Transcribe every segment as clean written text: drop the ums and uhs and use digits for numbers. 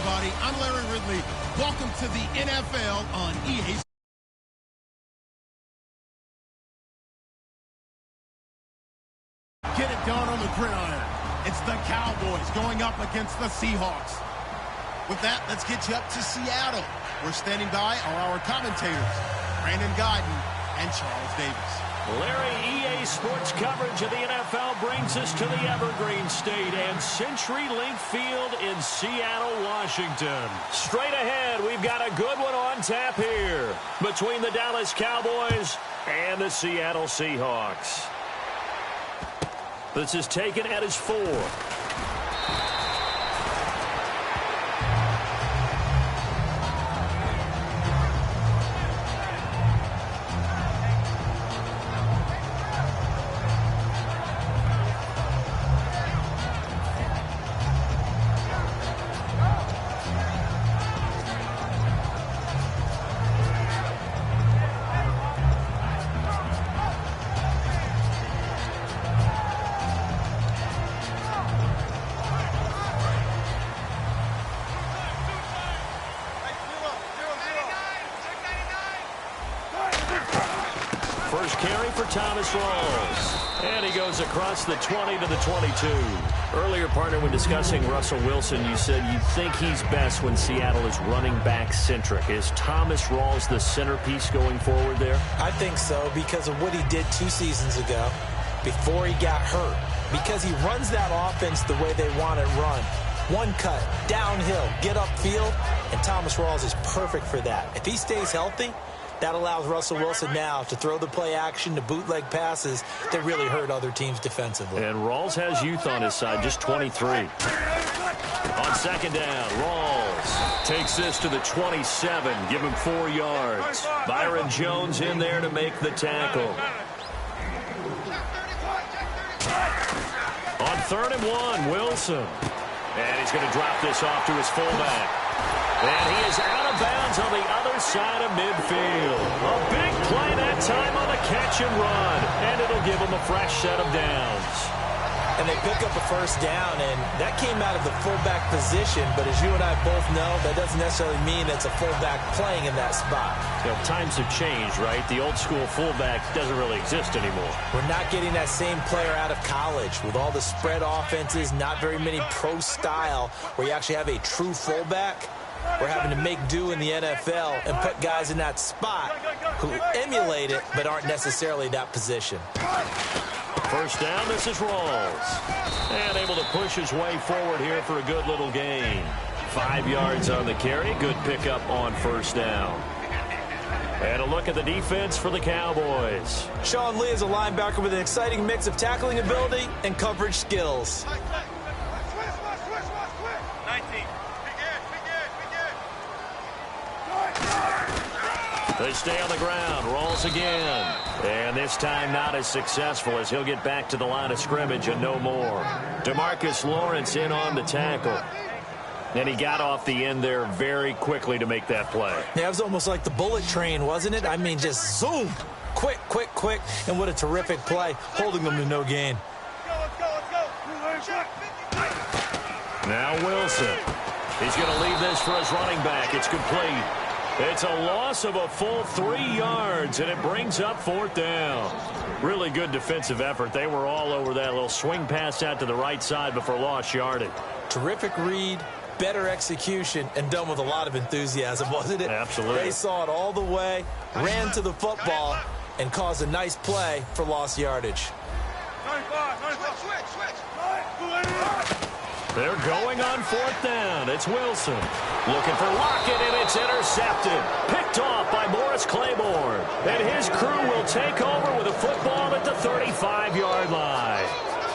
everybody. I'm Larry Ridley. Welcome to the NFL on EA. Get it done on the gridiron. It's the Cowboys going up against the Seahawks. With that, let's get you up to Seattle. We're standing by are our commentators, Brandon Guyton and Charles Davis. Larry, EA Sports coverage of the NFL brings us to the Evergreen State and CenturyLink Field in Seattle, Washington. Straight ahead, we've got a good one on tap here between the Dallas Cowboys and the Seattle Seahawks. This is taken at his 4. First carry for Thomas Rawls. And he goes across the 20 to the 22. Earlier, partner, when discussing Russell Wilson, you said you think he's best when Seattle is running back centric. Is Thomas Rawls the centerpiece going forward there? I think so because of what he did 2 seasons ago before he got hurt. Because he runs that offense the way they want it run. One cut, downhill, get upfield, and Thomas Rawls is perfect for that. If he stays healthy, that allows Russell Wilson now to throw the play action, to bootleg passes that really hurt other teams defensively. And Rawls has youth on his side, just 23. On second down, Rawls takes this to the 27, give him 4 yards. Byron Jones in there to make the tackle. On 3rd and 1, Wilson. And he's going to drop this off to his fullback. And he is out of bounds on the other side of midfield. A big play that time on the catch and run. And it'll give him a fresh set of downs. And they pick up a first down, and that came out of the fullback position. But as you and I both know, that doesn't necessarily mean it's a fullback playing in that spot. You know, times have changed, right? The old school fullback doesn't really exist anymore. We're not getting that same player out of college with all the spread offenses, not very many pro style where you actually have a true fullback. We're having to make do in the NFL and put guys in that spot who emulate it but aren't necessarily that position. First down, this is Rawls. And able to push his way forward here for a good little gain. 5 yards on the carry. Good pickup on first down. And a look at the defense for the Cowboys. Sean Lee is a linebacker with an exciting mix of tackling ability and coverage skills. They stay on the ground. Rawls again. And this time not as successful as he'll get back to the line of scrimmage and no more. DeMarcus Lawrence in on the tackle. And he got off the end there very quickly to make that play. Yeah, it was almost like the bullet train, wasn't it? I mean, just zoom. Quick, quick, quick. And what a terrific play, holding them to no gain. Now Wilson. He's going to leave this for his running back. It's complete. It's a loss of a full 3 yards, and it brings up 4th down. Really good defensive effort. They were all over that little swing pass out to the right side before lost yardage. Terrific read, better execution, and done with a lot of enthusiasm, wasn't it? Absolutely. They saw it all the way, ran to the football, and caused a nice play for lost yardage. They're going on 4th down. It's Wilson. Looking for Lockett, and it's intercepted. Picked off by Morris Claiborne. And his crew will take over with a football at the 35-yard line.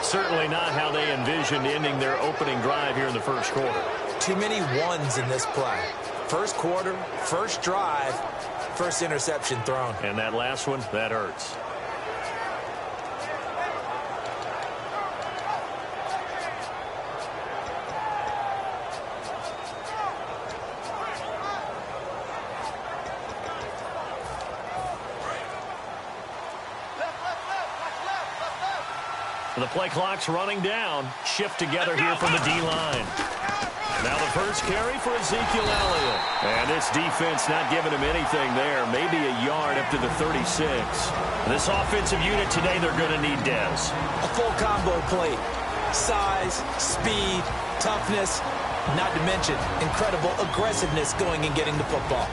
Certainly not how they envisioned ending their opening drive here in the first quarter. Too many ones in this play. First quarter, first drive, first interception thrown. And that last one, that hurts. The play clock's running down. Shift together here from the D-line. Now the first carry for Ezekiel Elliott. And this defense not giving him anything there. Maybe a yard up to the 36. This offensive unit today, they're going to need Dez. A full combo plate. Size, speed, toughness, not to mention incredible aggressiveness going and getting the football.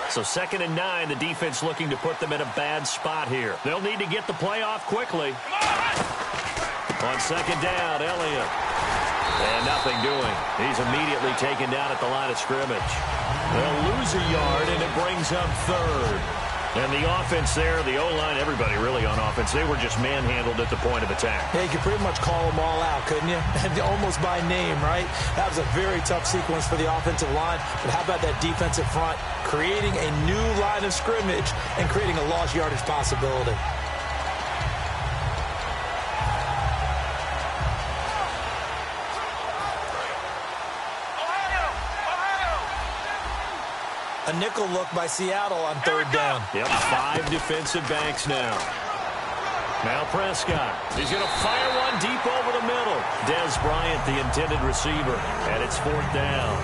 So 2nd and 9, the defense looking to put them in a bad spot here. They'll need to get the play off quickly. On 2nd down, Elliott. And nothing doing. He's immediately taken down at the line of scrimmage. They'll lose a yard, and it brings up 3rd. And the offense there, the O-line, everybody really on offense, they were just manhandled at the point of attack. Yeah, you could pretty much call them all out, couldn't you? Almost by name, right? That was a very tough sequence for the offensive line. But how about that defensive front creating a new line of scrimmage and creating a lost yardage possibility? A nickel look by Seattle on 3rd down. Yep, 5 defensive backs now. Now Prescott. He's going to fire one deep over the middle. Dez Bryant, the intended receiver, and it's 4th down.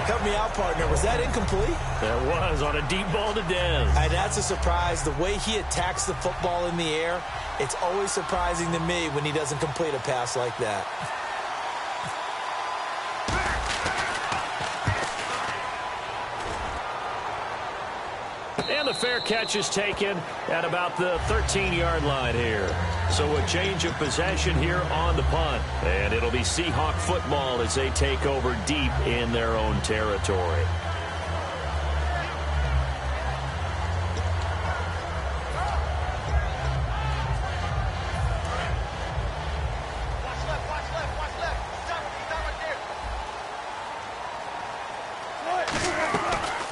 Help me out, partner. Was that incomplete? That was on a deep ball to Dez. And that's a surprise. The way he attacks the football in the air, it's always surprising to me when he doesn't complete a pass like that. And the fair catch is taken at about the 13-yard line here. So a change of possession here on the punt. And it'll be Seahawk football as they take over deep in their own territory.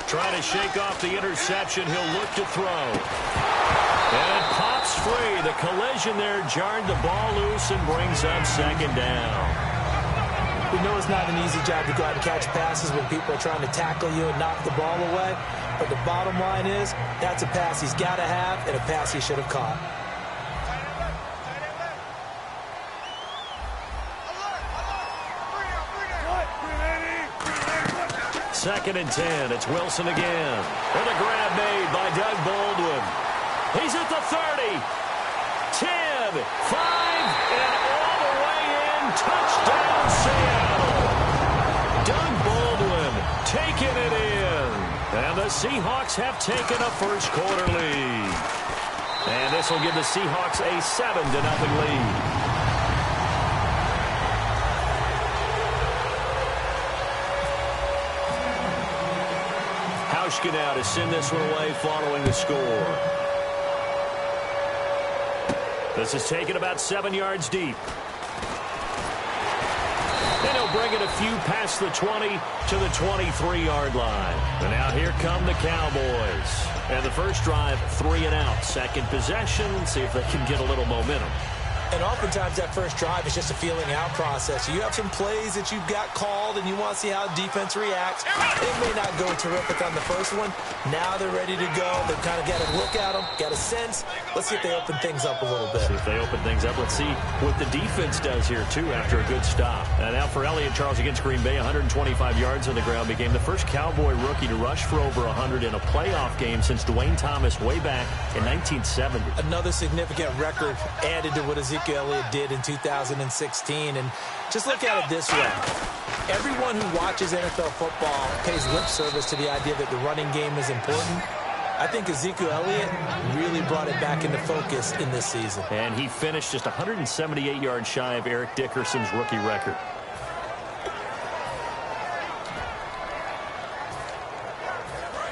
Trying to shake off the interception. He'll look to throw. And it pops free. The collision there jarred the ball loose and brings up 2nd down. We know it's not an easy job to go out and catch passes when people are trying to tackle you and knock the ball away. But the bottom line is that's a pass he's got to have and a pass he should have caught. 2nd and 10. It's Wilson again. And a grab made by Doug Baldwin. He's at the 30. 10, 5, and all the way in. Touchdown, Seattle. Doug Baldwin taking it in. And the Seahawks have taken a first-quarter lead. And this will give the Seahawks a 7-0 lead. Now to send this one away following the score. This is taken about 7 yards deep. And he'll bring it a few past the 20 to the 23-yard line. And now here come the Cowboys. And the first drive, 3 and out. Second possession, see if they can get a little momentum. And oftentimes that first drive is just a feeling out process. You have some plays that you've got called and you want to see how defense reacts. It may not go terrific on the first one. Now they're ready to go. They've kind of got a look at them, got a sense. Let's see if they open things up a little bit. See if they open things up. Let's see what the defense does here, too, after a good stop. And now for Elliott, Charles, against Green Bay, 125 yards on the ground. Became the first Cowboy rookie to rush for over 100 in a playoff game since Dwayne Thomas way back in 1970. Another significant record added to what Ezekiel Elliott did in 2016. And just look at it this way. Everyone who watches NFL football pays lip service to the idea that the running game is important. I think Ezekiel Elliott really brought it back into focus in this season. And he finished just 178 yards shy of Eric Dickerson's rookie record.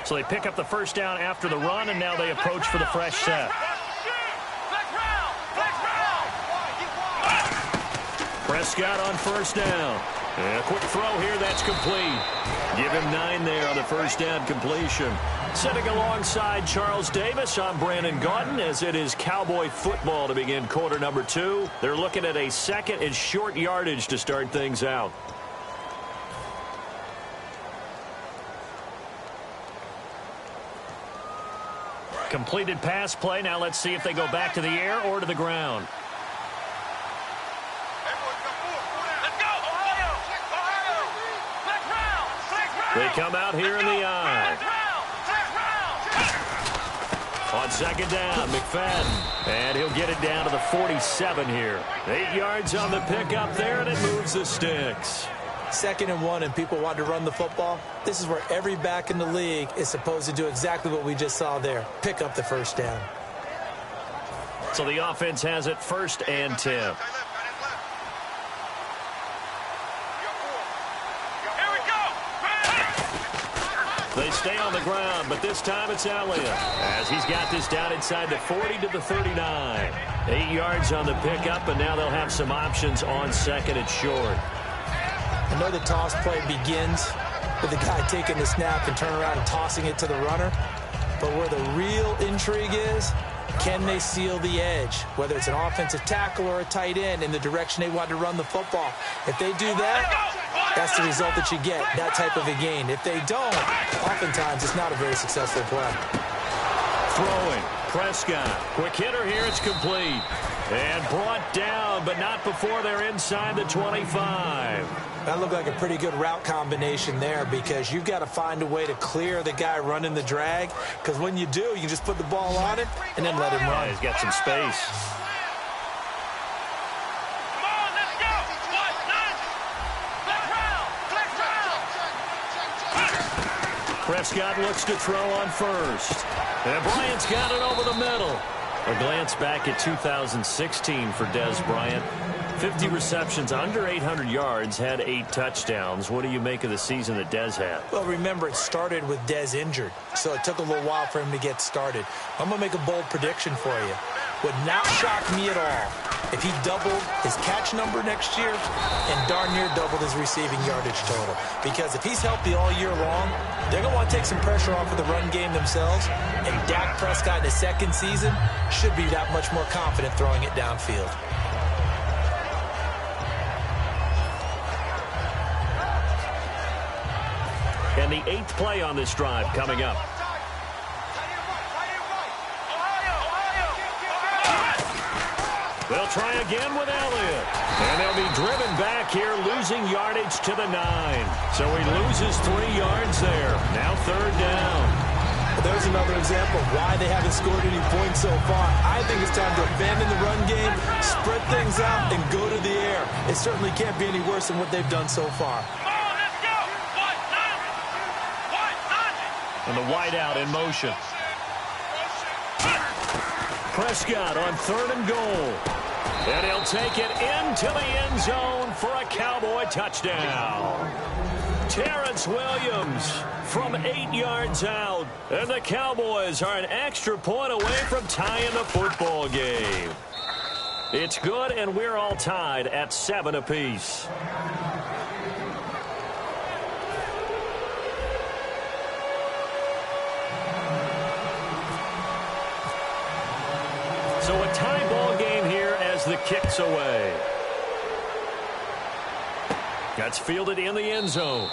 So they pick up the first down after the run, and now they approach for the fresh set. Prescott on first down. And a quick throw here, that's complete. Give him 9 there on the first down completion. Sitting alongside Charles Davis, I'm Brandon Gaudin, as it is Cowboy football to begin quarter number 2. They're looking at a second and short yardage to start things out. Completed pass play. Now let's see if they go back to the air or to the ground. They come out here in the eye. On second down, McFadden. And he'll get it down to the 47 here. 8 yards on the pickup there, and it moves the sticks. 2nd and 1, and people want to run the football. This is where every back in the league is supposed to do exactly what we just saw there. Pick up the first down. So the offense has it 1st and 10. They stay on the ground, but this time it's Elliott, as he's got this down inside the 40 to the 39. 8 yards on the pickup, and now they'll have some options on 2nd and short. I know the toss play begins with the guy taking the snap and turning around and tossing it to the runner, but where the real intrigue is, can they seal the edge, whether it's an offensive tackle or a tight end, in the direction they want to run the football? If they do that, that's the result that you get, that type of a gain. If they don't, oftentimes it's not a very successful play. Throwing, Prescott. Quick hitter here, it's complete. And brought down, but not before they're inside the 25. That looked like a pretty good route combination there, because you've got to find a way to clear the guy running the drag, because when you do, you can just put the ball on him and then let him run. Yeah, he's got some space. Prescott looks to throw on 1st. And Bryant's got it over the middle. A glance back at 2016 for Dez Bryant. 50 receptions, under 800 yards, had 8 touchdowns. What do you make of the season that Dez had? Well, remember, it started with Dez injured, so it took a little while for him to get started. I'm going to make a bold prediction for you. Would not shock me at all if he doubled his catch number next year and darn near doubled his receiving yardage total. Because if he's healthy all year long, they're going to want to take some pressure off of the run game themselves, and Dak Prescott in his 2nd season should be that much more confident throwing it downfield. And the 8th play on this drive coming up. They'll try again with Elliott. And they'll be driven back here, losing yardage to the 9. So he loses 3 yards there. Now 3rd down. Well, there's another example of why they haven't scored any points so far. I think it's time to abandon the run game, spread things out, and go to the air. It certainly can't be any worse than what they've done so far. And the wideout in motion. Prescott on 3rd and goal. And he'll take it into the end zone for a Cowboy touchdown. Terrence Williams from 8 yards out. And the Cowboys are an extra point away from tying the football game. It's good, and we're all tied at 7 apiece. So a tie ball game here as the kick's away. That's fielded in the end zone.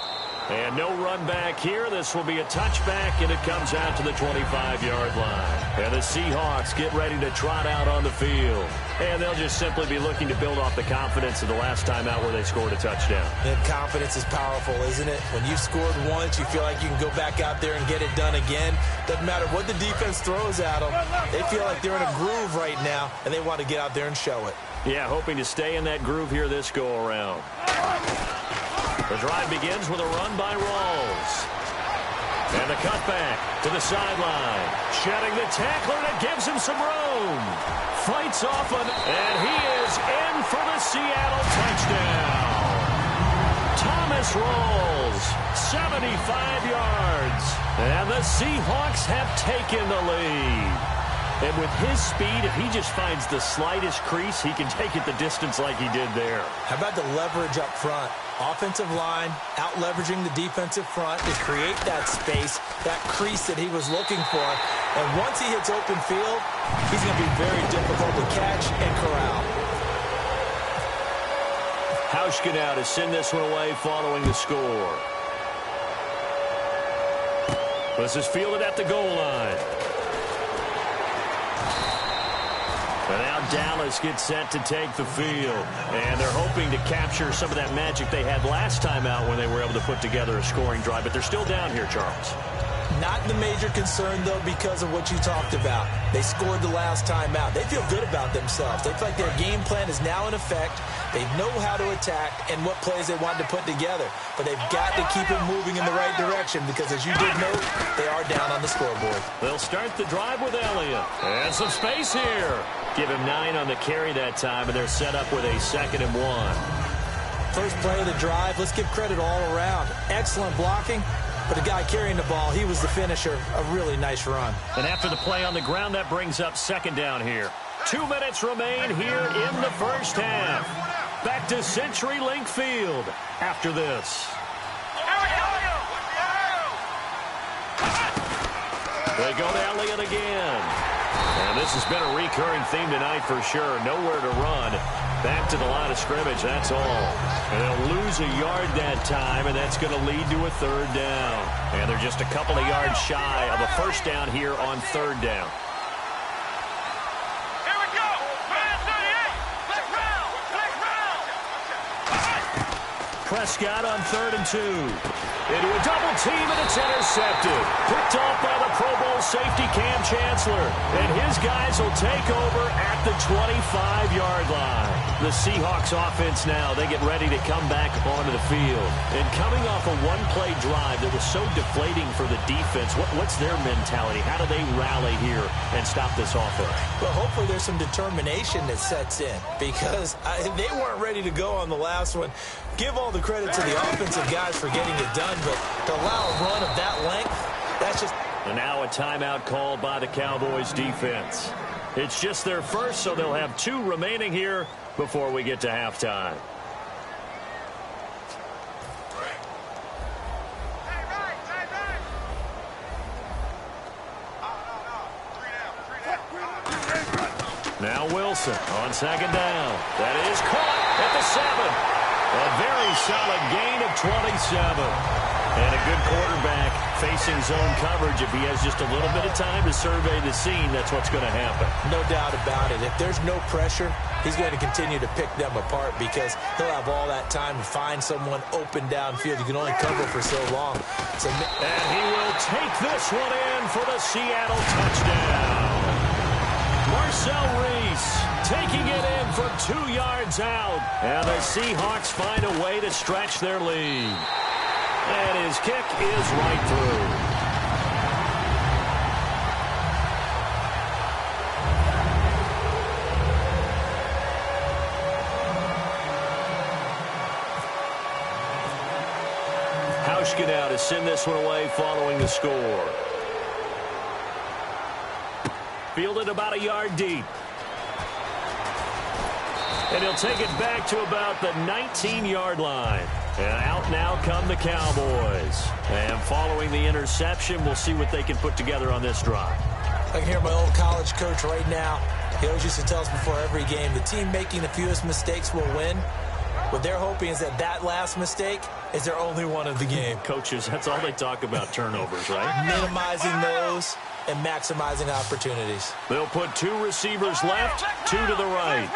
And no run back here. This will be a touchback, and it comes out to the 25-yard line. And the Seahawks get ready to trot out on the field. And they'll just simply be looking to build off the confidence of the last time out where they scored a touchdown. And confidence is powerful, isn't it? When you've scored once, you feel like you can go back out there and get it done again. Doesn't matter what the defense throws at them. They feel like they're in a groove right now, and they want to get out there and show it. Yeah, hoping to stay in that groove here this go-around. The drive begins with a run by Rawls. And the cutback to the sideline. Shedding the tackler, and it gives him some room. Fights off him, and he is in for the Seattle touchdown. Thomas Rawls, 75 yards. And the Seahawks have taken the lead. And with his speed, if he just finds the slightest crease, he can take it the distance like he did there. How about the leverage up front? Offensive line out-leveraging the defensive front to create that space, that crease that he was looking for. And once he hits open field, he's going to be very difficult to catch and corral. Hauschka now to send this one away following the score. This is fielded at the goal line. And now Dallas gets set to take the field. And they're hoping to capture some of that magic they had last time out when they were able to put together a scoring drive. But they're still down here, Charles. Not the major concern, though, because of what you talked about. They scored the last time out. They feel good about themselves. They feel like their game plan is now in effect. They know how to attack and what plays they want to put together. But they've got to keep it moving in the right direction because, as you did note, they are down on the scoreboard. They'll start the drive with Elliott. And some space here. Give him 9 on the carry that time, and they're set up with a 2nd and 1. First play of the drive, let's give credit all around. Excellent blocking. But the guy carrying the ball, he was the finisher. A really nice run. And after the play on the ground, that brings up 2nd down here. 2 minutes remain here in the first half. Back to CenturyLink Field after this. They go to Elliott again. And this has been a recurring theme tonight for sure. Nowhere to run. Back to the line of scrimmage, that's all. And they'll lose a yard that time, and that's going to lead to a 3rd down. And they're just a couple of yards shy of a 1st down here on 3rd down. Here we go. 38. Back round. Prescott on 3rd and 2. Into a double team, and it's intercepted. Picked off by the Pro Bowl safety Cam Chancellor. And his guys will take over at the 25-yard line. The Seahawks offense now, they get ready to come back onto the field. And coming off a one-play drive that was so deflating for the defense, what's their mentality? How do they rally here and stop this offense? Well, hopefully there's some determination that sets in because they weren't ready to go on the last one. Give all the credit to the offensive guys for getting it done, but to allow a run of that length, that's just... And now a timeout called by the Cowboys defense. It's just their first, so they'll have 2 remaining here before we get to halftime. Now Wilson on 2nd down. That is caught at the 7. A very solid gain of 27. And a good quarterback facing zone coverage. If he has just a little bit of time to survey the scene, that's what's going to happen. No doubt about it. If there's no pressure, he's going to continue to pick them apart because he'll have all that time to find someone open downfield. You can only cover for so long. And he will take this one in for the Seattle touchdown. Marcel Reese taking it in from 2 yards out. And the Seahawks find a way to stretch their lead. And his kick is right through. Hauschka now to send this one away following the score. Fielded about a yard deep. And he'll take it back to about the 19-yard line. And out now come the Cowboys. And following the interception, we'll see what they can put together on this drive. I can hear my old college coach right now. He always used to tell us before every game, the team making the fewest mistakes will win. What they're hoping is that last mistake is their only one of the game. Coaches, that's all they talk about, turnovers, right? Minimizing those and maximizing opportunities. They'll put 2 receivers left, 2 to the right.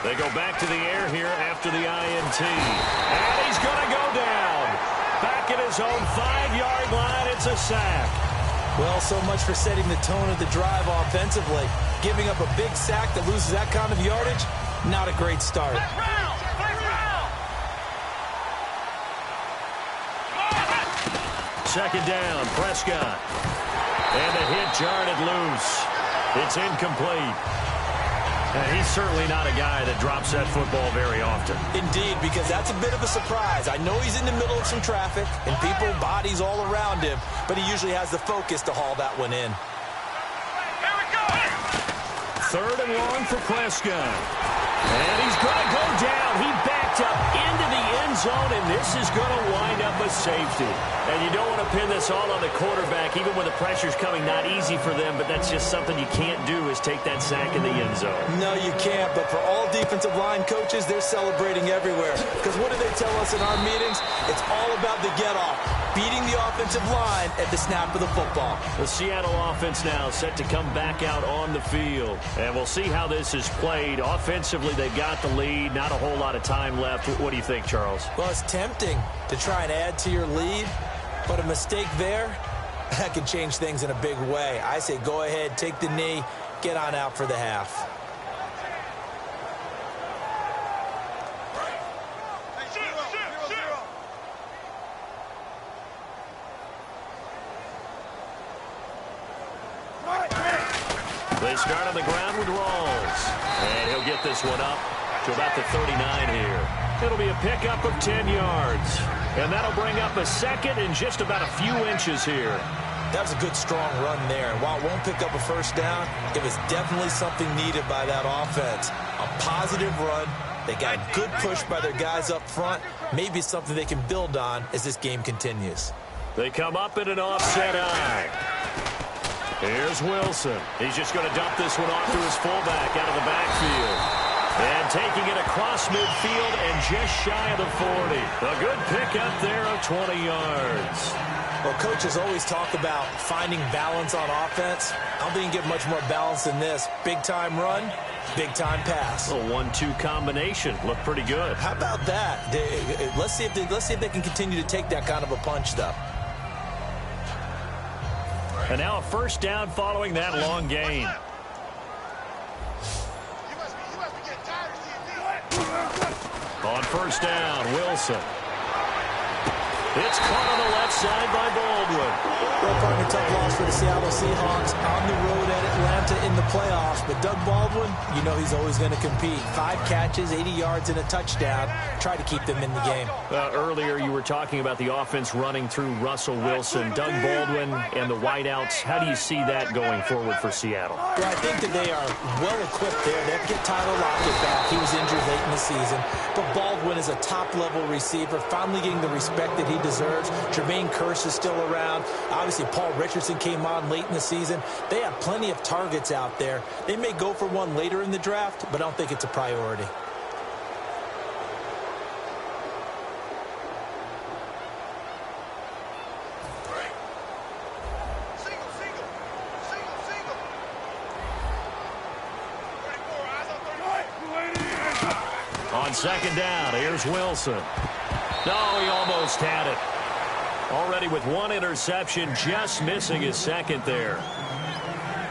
They go back to the air here after the INT. And he's going to go down. Back at his own 5-yard line, it's a sack. Well, so much for setting the tone of the drive offensively. Giving up a big sack that loses that kind of yardage, not a great start. Second down, Prescott. And the hit jarred it loose. It's incomplete. And he's certainly not a guy that drops that football very often. Indeed, because that's a bit of a surprise. I know he's in the middle of some traffic and people, bodies all around him, but he usually has the focus to haul that one in. Here we go. 3rd and long for Prescott. And he's going to go down. He backed up into the end zone, and this is going to wind up a safety. And you don't want to pin this all on the quarterback, even when the pressure's coming. Not easy for them, but that's just something you can't do is take that sack in the end zone. No, you can't, but for all defensive line coaches, they're celebrating everywhere. Because what do they tell us in our meetings? It's all about the get-off. beating the offensive line at the snap of the football. The Seattle offense now set to come back out on the field. And we'll see how this is played. Offensively, they've got the lead. Not a whole lot of time left. What do you think, Charles? Well, it's tempting to try and add to your lead, but a mistake there, that can change things in a big way. I say go ahead, take the knee, get on out for the half. They start on the ground with Rawls. And he'll get this one up to about the 39 here. It'll be a pickup of 10 yards. And that'll bring up a second and just about a few inches here. That was a good, strong run there. While it won't pick up a first down, it was definitely something needed by that offense. A positive run. They got a good push by their guys up front. Maybe something they can build on as this game continues. They come up in an offset eye. Here's Wilson. He's just going to dump this one off to his fullback out of the backfield. And taking it across midfield and just shy of the 40. A good pickup there of 20 yards. Well, coaches always talk about finding balance on offense. I don't think you can get much more balance than this. Big-time run, big-time pass. A 1-2 combination. Looked pretty good. How about that? Let's see if they can continue to take that kind of a punch, though. And now a first down following that long gain. On first down, Wilson. It's caught on the left side by Baldwin. Well, partner, tough loss for the Seattle Seahawks on the road at Atlanta in the playoffs. But Doug Baldwin, you know he's always going to compete. 5 catches, 80 yards, and a touchdown. Try to keep them in the game. Earlier, you were talking about the offense running through Russell Wilson, Doug Baldwin, and the wideouts. How do you see that going forward for Seattle? Well, I think that they are well-equipped there. They'll get Tyler Lockett back. He was injured late in the season. But Baldwin is a top-level receiver, finally getting the respect that he deserves. Jermaine Kearse is still around. Obviously, Paul Richardson came on late in the season. They have plenty of targets out there. They may go for one later in the draft, but I don't think it's a priority. On second down, here's Wilson. No, he almost had it. Already with one interception, just missing his second there.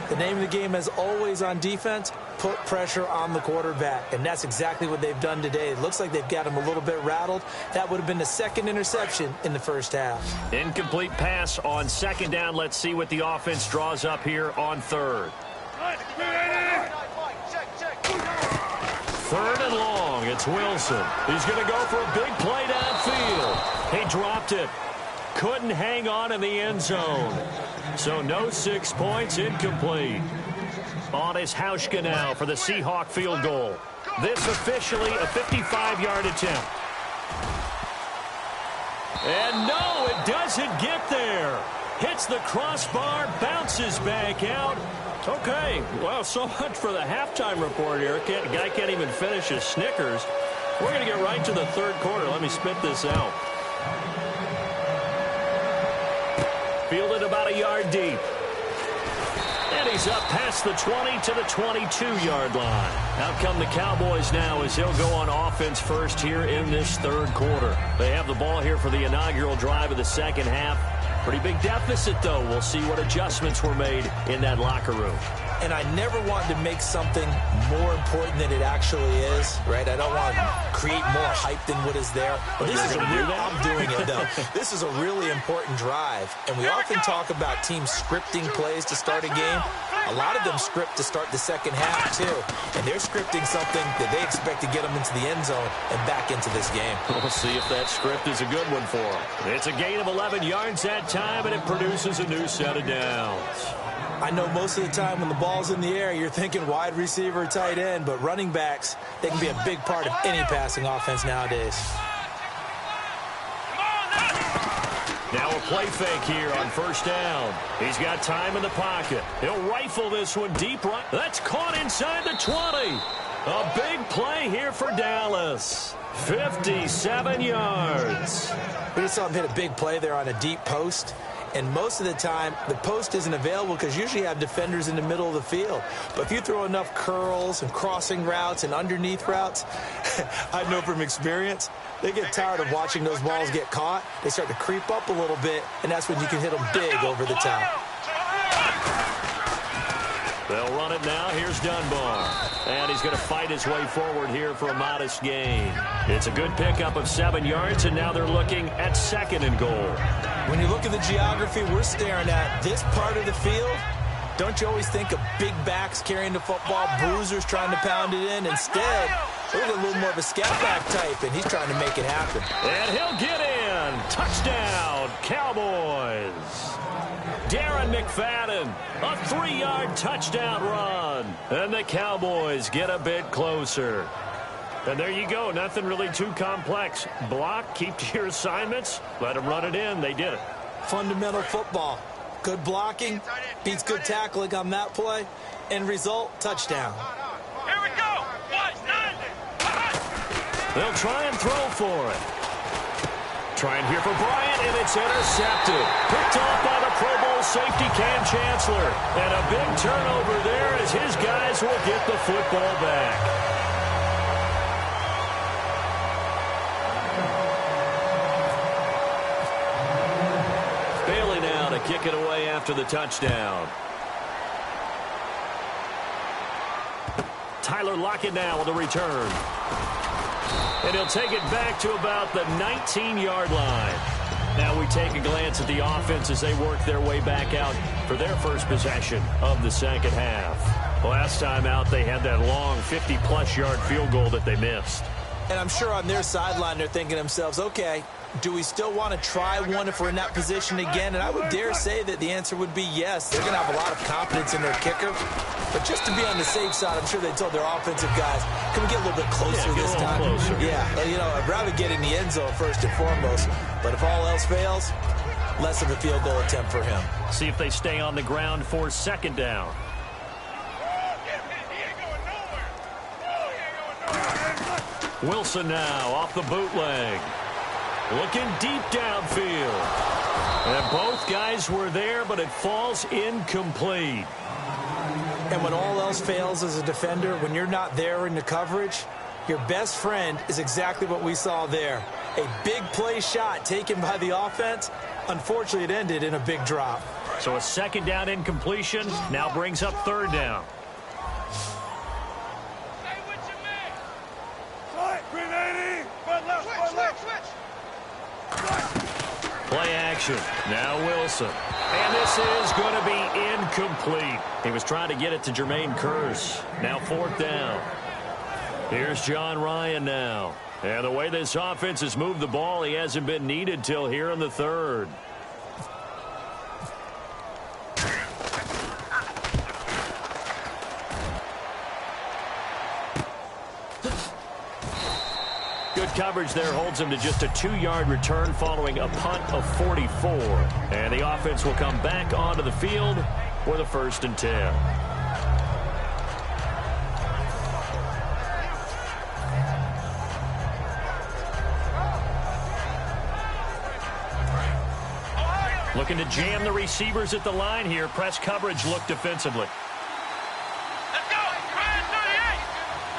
The name of the game, as always on defense, put pressure on the quarterback. And that's exactly what they've done today. It looks like they've got him a little bit rattled. That would have been the second interception in the first half. Incomplete pass on second down. Let's see what the offense draws up here on third. Third and long. It's Wilson. He's going to go for a big play downfield. He dropped it. Couldn't hang on in the end zone. So no 6 points, incomplete. On is Hauschka now for the Seahawk field goal. This officially a 55-yard attempt. And no, it doesn't get there. Hits the crossbar, bounces back out. Okay, well, so much for the halftime report here. Guy can't even finish his Snickers. We're going to get right to the third quarter. Let me spit this out. Fielded about a yard deep. And he's up past the 20 to the 22-yard line. Out come the Cowboys now as he'll go on offense first here in this third quarter. They have the ball here for the inaugural drive of the second half. Pretty big deficit, though. We'll see what adjustments were made in that locker room. And I never want to make something more important than it actually is, right? I don't want to create more hype than what is there. But this is I'm doing it, though. This is a really important drive. And we often talk about teams scripting plays to start a game. A lot of them script to start the second half, too. And they're scripting something that they expect to get them into the end zone and back into this game. We'll see if that script is a good one for them. It's a gain of 11 yards that time, and it produces a new set of downs. I know most of the time when the ball's in the air, you're thinking wide receiver, tight end, but running backs, they can be a big part of any passing offense nowadays. Now a play fake here on first down. He's got time in the pocket. He'll rifle this one deep right. That's caught inside the 20. A big play here for Dallas. 57 yards. We just saw him hit a big play there on a deep post. And most of the time, the post isn't available because usually you have defenders in the middle of the field. But if you throw enough curls and crossing routes and underneath routes, I know from experience, they get tired of watching those balls get caught. They start to creep up a little bit, and that's when you can hit them big over the top. They'll run it now. Here's Dunbar. And he's going to fight his way forward here for a modest gain. It's a good pickup of 7 yards, and now they're looking at 2nd and goal. When you look at the geography we're staring at, this part of the field, don't you always think of big backs carrying the football, bruisers trying to pound it in? Instead, look at a little more of a scat back type, and he's trying to make it happen. And he'll get in. Touchdown, Cowboys. Darren McFadden, a 3-yard touchdown run. And the Cowboys get a bit closer. And there you go. Nothing really too complex. Block, keep to your assignments, let them run it in. They did it. Fundamental football. Good blocking, beats good tackling on that play. End result, touchdown. Here we go. They'll try and throw for it. Trying here for Bryant, and it's intercepted. Picked off by the Pro Bowl safety Cam Chancellor. And a big turnover there as his guys will get the football back. Bailey now to kick it away after the touchdown. Tyler Lockett now with the return. And he'll take it back to about the 19-yard line. Now we take a glance at the offense as they work their way back out for their first possession of the second half. Last time out, they had that long 50-plus yard field goal that they missed. And I'm sure on their sideline they're thinking to themselves, okay, do we still want to try one if we're in that position again? And I would dare say that the answer would be yes. They're going to have a lot of confidence in their kicker. But just to be on the safe side, I'm sure they told their offensive guys, can we get a little bit closer this time? Closer. Yeah, you know, I'd rather get in the end zone first and foremost. But if all else fails, less of a field goal attempt for him. See if they stay on the ground for 2nd down. Wilson now off the bootleg. Looking deep downfield. And both guys were there, but it falls incomplete. And when all else fails as a defender, when you're not there in the coverage, your best friend is exactly what we saw there. A big play shot taken by the offense. Unfortunately, it ended in a big drop. So a 2nd down incompletion now brings up 3rd down. Play action. Now Wilson. And this is going to be incomplete. He was trying to get it to Jermaine Kearse. Now 4th down. Here's John Ryan now. And the way this offense has moved the ball, he hasn't been needed till here in the 3rd. Good coverage there holds him to just a 2-yard return following a punt of 44. And the offense will come back onto the field for the 1st and 10. Looking to jam the receivers at the line here. Press coverage look defensively. Let's go. Ryan 38.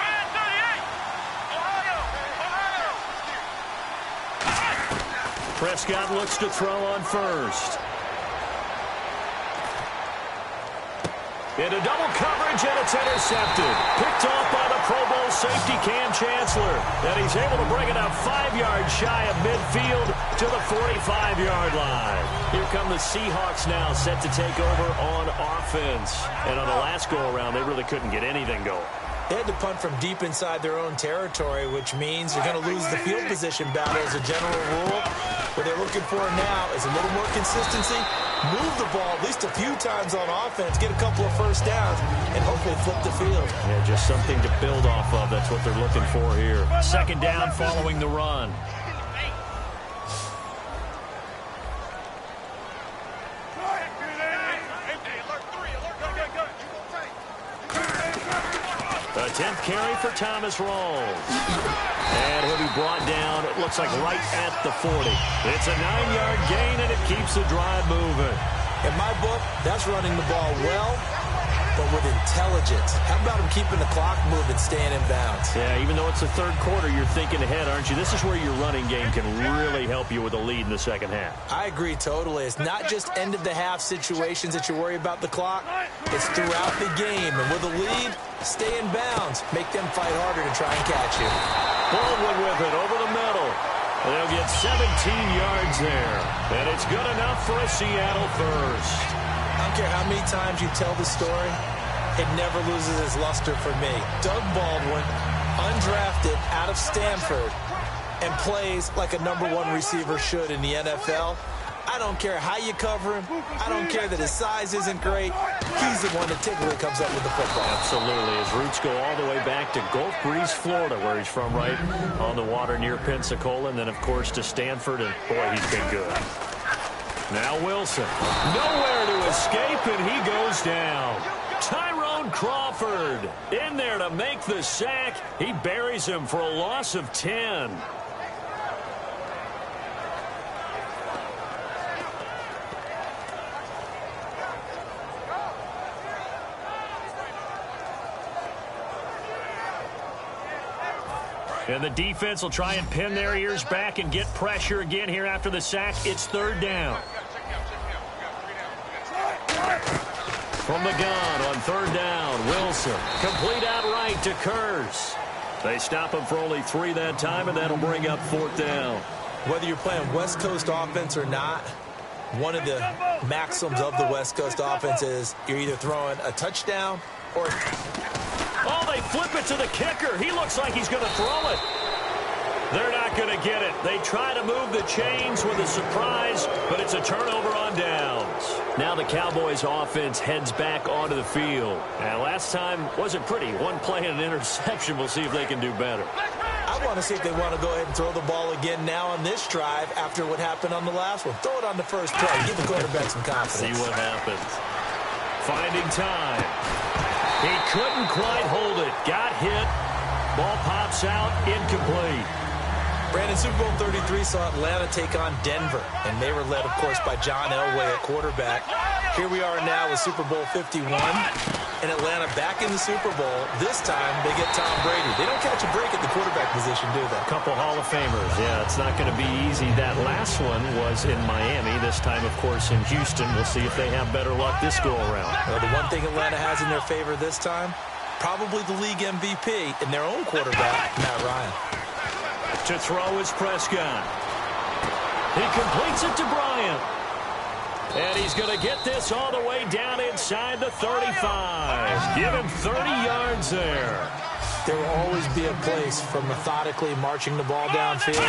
Ryan 38. Ohio. Prescott looks to throw on first. Into double coverage, and it's intercepted. Picked off by the Pro Bowl safety Cam Chancellor. And he's able to bring it up 5 yards shy of midfield to the 45-yard line. Here come the Seahawks now, set to take over on offense. And on the last go-around, they really couldn't get anything going. They had to punt from deep inside their own territory, which means you're going to lose the field position battle as a general rule. What they're looking for now is a little more consistency, move the ball at least a few times on offense, get a couple of first downs, and hopefully flip the field. Yeah, just something to build off of. That's what they're looking for here. 2nd down following the run. A 10th carry for Thomas Rawls. And he'll be brought down, it looks like right at the 40. It's a 9-yard gain, and it keeps the drive moving. In my book, that's running the ball well, but with intelligence. How about him keeping the clock moving, staying in bounds? Yeah, even though it's the third quarter, you're thinking ahead, aren't you? This is where your running game can really help you with a lead in the second half. I agree totally. It's not just end-of-the-half situations that you worry about the clock. It's throughout the game. And with a lead, stay in bounds. Make them fight harder to try and catch you. Baldwin with it over the middle. They'll get 17 yards there. And it's good enough for a Seattle first. I don't care how many times you tell the story, it never loses its luster for me. Doug Baldwin, undrafted out of Stanford, and plays like a #1 receiver should in the NFL. I don't care how you cover him. I don't care that his size isn't great. He's the one that typically comes up with the football. Absolutely. His roots go all the way back to Gulf Breeze, Florida, where he's from, right on the water near Pensacola, and then, of course, to Stanford, and, boy, he's been good. Now Wilson. Nowhere to escape, and he goes down. Tyrone Crawford in there to make the sack. He buries him for a loss of 10. And the defense will try and pin their ears back and get pressure again here after the sack. It's third down. From the gun on third down, Wilson. Complete outright to Kurz. They stop him for only 3 that time, and that'll bring up fourth down. Whether you're playing West Coast offense or not, one of the maxims of the West Coast offense is you're either throwing a touchdown or... Oh, they flip it to the kicker. He looks like he's going to throw it. They're not going to get it. They try to move the chains with a surprise, but it's a turnover on downs. Now the Cowboys offense heads back onto the field. And last time wasn't pretty. One play and an interception. We'll see if they can do better. I want to see if they want to go ahead and throw the ball again now on this drive after what happened on the last one. Throw it on the first play. Give the quarterback some confidence. See what happens. Finding time. He couldn't quite hold it. Got hit. Ball pops out. Incomplete. Brandon, Super Bowl 33 saw Atlanta take on Denver, and they were led, of course, by John Elway at quarterback. Here we are now with Super Bowl 51, and Atlanta back in the Super Bowl. This time, they get Tom Brady. They don't catch a break at the quarterback position, do they? A couple Hall of Famers. Yeah, it's not going to be easy. That last one was in Miami. This time, of course, in Houston. We'll see if they have better luck this go-around. Well, the one thing Atlanta has in their favor this time, probably the league MVP and their own quarterback, Matt Ryan. To throw is Prescott. He completes it to Bryant. And he's going to get this all the way down inside the 35. Give him 30 yards there. There will always be a place for methodically marching the ball downfield.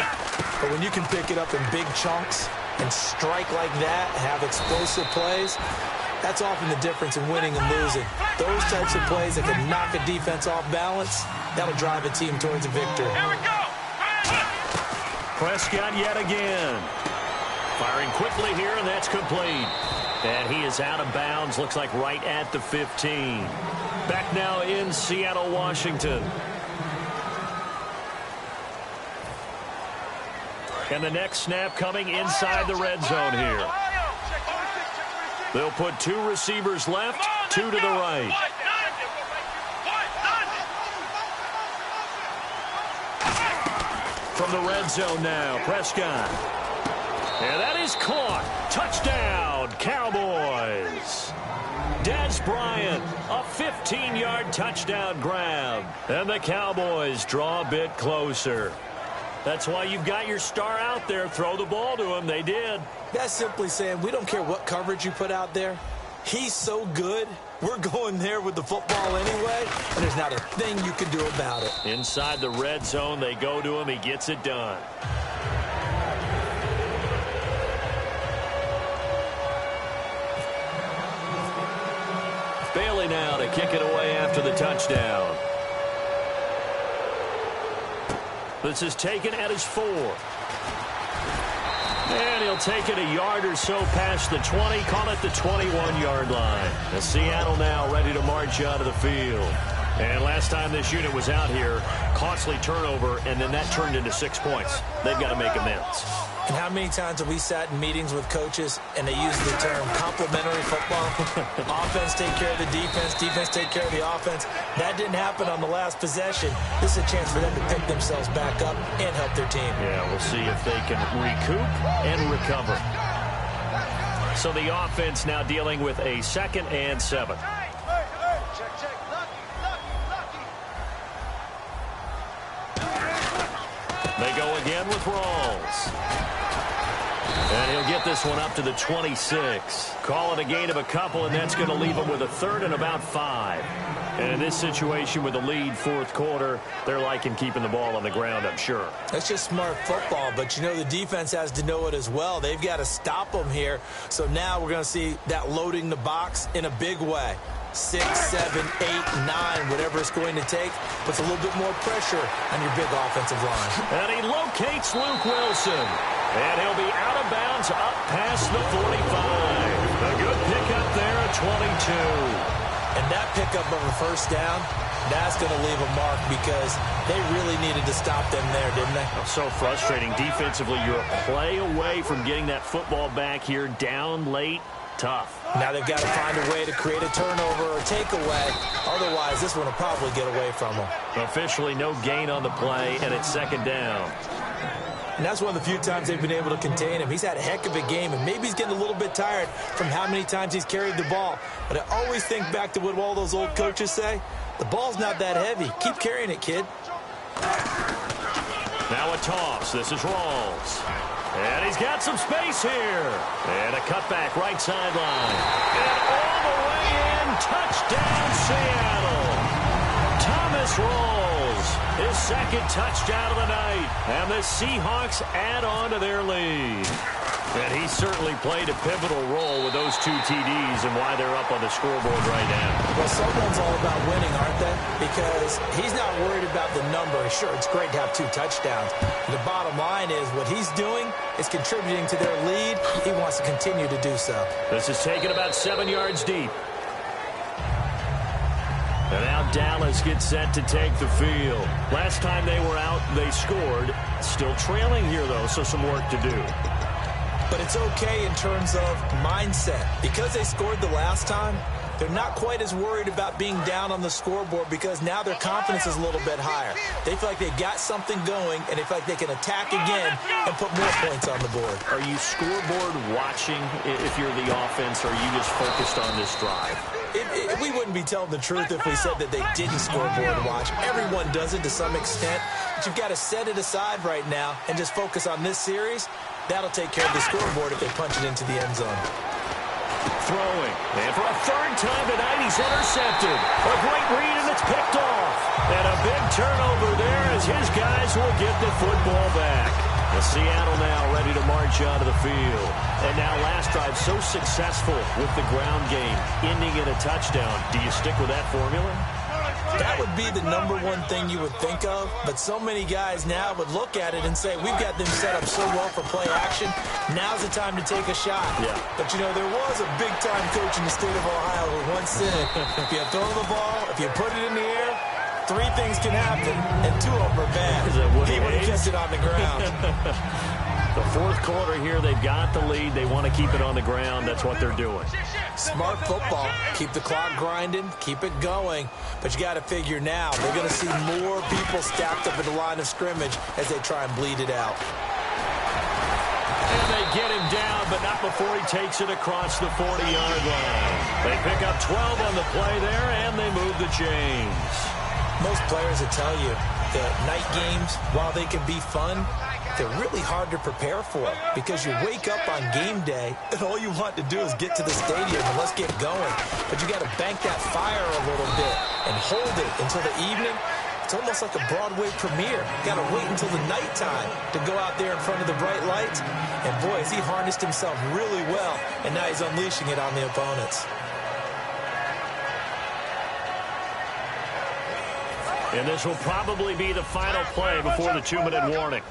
But when you can pick it up in big chunks and strike like that, have explosive plays, that's often the difference in winning and losing. Those types of plays that can knock a defense off balance, that'll drive a team towards a victory. Here we go. Prescott yet again. Firing quickly here, and that's complete. And he is out of bounds, looks like right at the 15. Back now in Seattle, Washington. And the next snap coming inside the red zone here. They'll put 2 receivers left, 2 to the right. From the red zone now, Prescott. And that is caught. Touchdown, Cowboys. Des Bryant, a 15-yard touchdown grab. And the Cowboys draw a bit closer. That's why you've got your star out there. Throw the ball to him. They did. That's simply saying we don't care what coverage you put out there. He's so good, we're going there with the football anyway, and there's not a thing you can do about it. Inside the red zone, they go to him. He gets it done. Bailey now to kick it away after the touchdown. This is taken at his 4. And he'll take it a yard or so past the 20, call it the 21-yard line. And Seattle now ready to march out of the field. And last time this unit was out here, costly turnover, and then that turned into 6 points. They've got to make amends. And how many times have we sat in meetings with coaches and they use the term complementary football? Offense take care of the defense, defense take care of the offense. That didn't happen on the last possession. This is a chance for them to pick themselves back up and help their team. Yeah, we'll see if they can recoup and recover. So the offense now dealing with a 2nd and 7. They go again with Rawls. And he'll get this one up to the 26. Call it a gain of a couple, and that's going to leave him with a 3rd and about 5. And in this situation with a lead 4th quarter, they're liking keeping the ball on the ground, I'm sure. That's just smart football, but you know the defense has to know it as well. They've got to stop them here. So now we're going to see that loading the box in a big way. 6, 7, 8, 9, whatever it's going to take, puts a little bit more pressure on your big offensive line. And he locates Luke Wilson. And he'll be out of bounds up past the 45. A good pickup there at 22. And that pickup of a 1st down, that's going to leave a mark because they really needed to stop them there, didn't they? So frustrating. Defensively, you're a play away from getting that football back here down late. Tough. Now they've got to find a way to create a turnover or takeaway. Otherwise, this one will probably get away from them. Officially no gain on the play, and it's 2nd down. And that's one of the few times they've been able to contain him. He's had a heck of a game, and maybe he's getting a little bit tired from how many times he's carried the ball. But I always think back to what all those old coaches say. The ball's not that heavy. Keep carrying it, kid. Now a toss. This is Rawls. And he's got some space here. And a cutback right sideline. And all the way in. Touchdown, Seattle. Thomas Rawls, his 2nd touchdown of the night. And the Seahawks add on to their lead. And he certainly played a pivotal role with those 2 TDs and why they're up on the scoreboard right now. Well, someone's all about winning, aren't they? Because he's not worried about the number. Sure, it's great to have 2 touchdowns. The bottom line is what he's doing is contributing to their lead. He wants to continue to do so. This is taken about 7 yards deep. And now Dallas gets set to take the field. Last time they were out, they scored. Still trailing here, though, so some work to do. But it's okay in terms of mindset. Because they scored the last time, they're not quite as worried about being down on the scoreboard because now their confidence is a little bit higher. They feel like they've got something going, and they feel like they can attack again and put more points on the board. Are you scoreboard watching if you're the offense, or are you just focused on this drive? We wouldn't be telling the truth if we said that they didn't scoreboard watch. Everyone does it to some extent, but you've got to set it aside right now and just focus on this series. That'll take care of the scoreboard if they punch it into the end zone. Throwing. And for a 3rd time tonight, he's intercepted. A great read, and it's picked off. And a big turnover there as his guys will get the football back. The Seattle now ready to march out of the field. And now last drive so successful with the ground game, ending in a touchdown. Do you stick with that formula? That would be the number one thing you would think of, but so many guys now would look at it and say, we've got them set up so well for play action, now's the time to take a shot. Yeah. But, you know, there was a big-time coach in the state of Ohio who once said, if you throw the ball, if you put it in the air, 3 things can happen, and 2 of them are bad. He would have kept it on the ground. The 4th quarter here, they've got the lead. They want to keep it on the ground. That's what they're doing. Smart football. Keep the clock grinding. Keep it going. But you got to figure now, they're going to see more people stacked up at the line of scrimmage as they try and bleed it out. And they get him down, but not before he takes it across the 40-yard line. They pick up 12 on the play there, and they move the chains. Most players will tell you that night games, while they can be fun, they're really hard to prepare for because you wake up on game day and all you want to do is get to the stadium and let's get going. But you got to bank that fire a little bit and hold it until the evening. It's almost like a Broadway premiere. You got to wait until the nighttime to go out there in front of the bright lights. And boy, has he harnessed himself really well, and now he's unleashing it on the opponents. And this will probably be the final play before the 2-minute warning.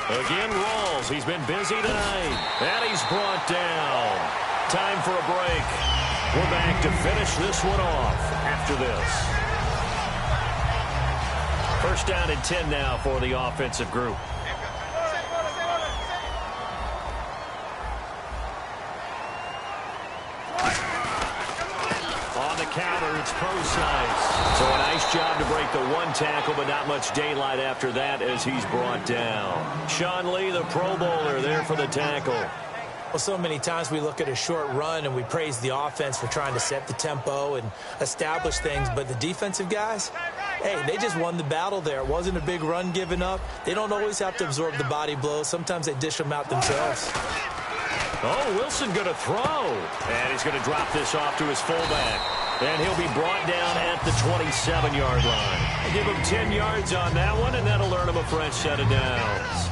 Again, Rawls. He's been busy tonight. And he's brought down. time for a break. We're back to finish this one off after this. First down and 10 now for the offensive group. On the counter, it's Pro-Size. So a nice job to break the one tackle, but not much daylight after that as he's brought down. Sean Lee, the Pro Bowler, there for the tackle. Well, so many times we look at a short run and we praise the offense for trying to set the tempo and establish things, but the defensive guys, hey, they just won the battle there. It wasn't a big run given up. They don't always have to absorb the body blows. Sometimes they dish them out themselves. Oh, Wilson going to throw. And he's going to drop this off to his fullback. And he'll be brought down at the 27-yard line. They give him 10 yards on that one, and that'll earn him a fresh set of downs.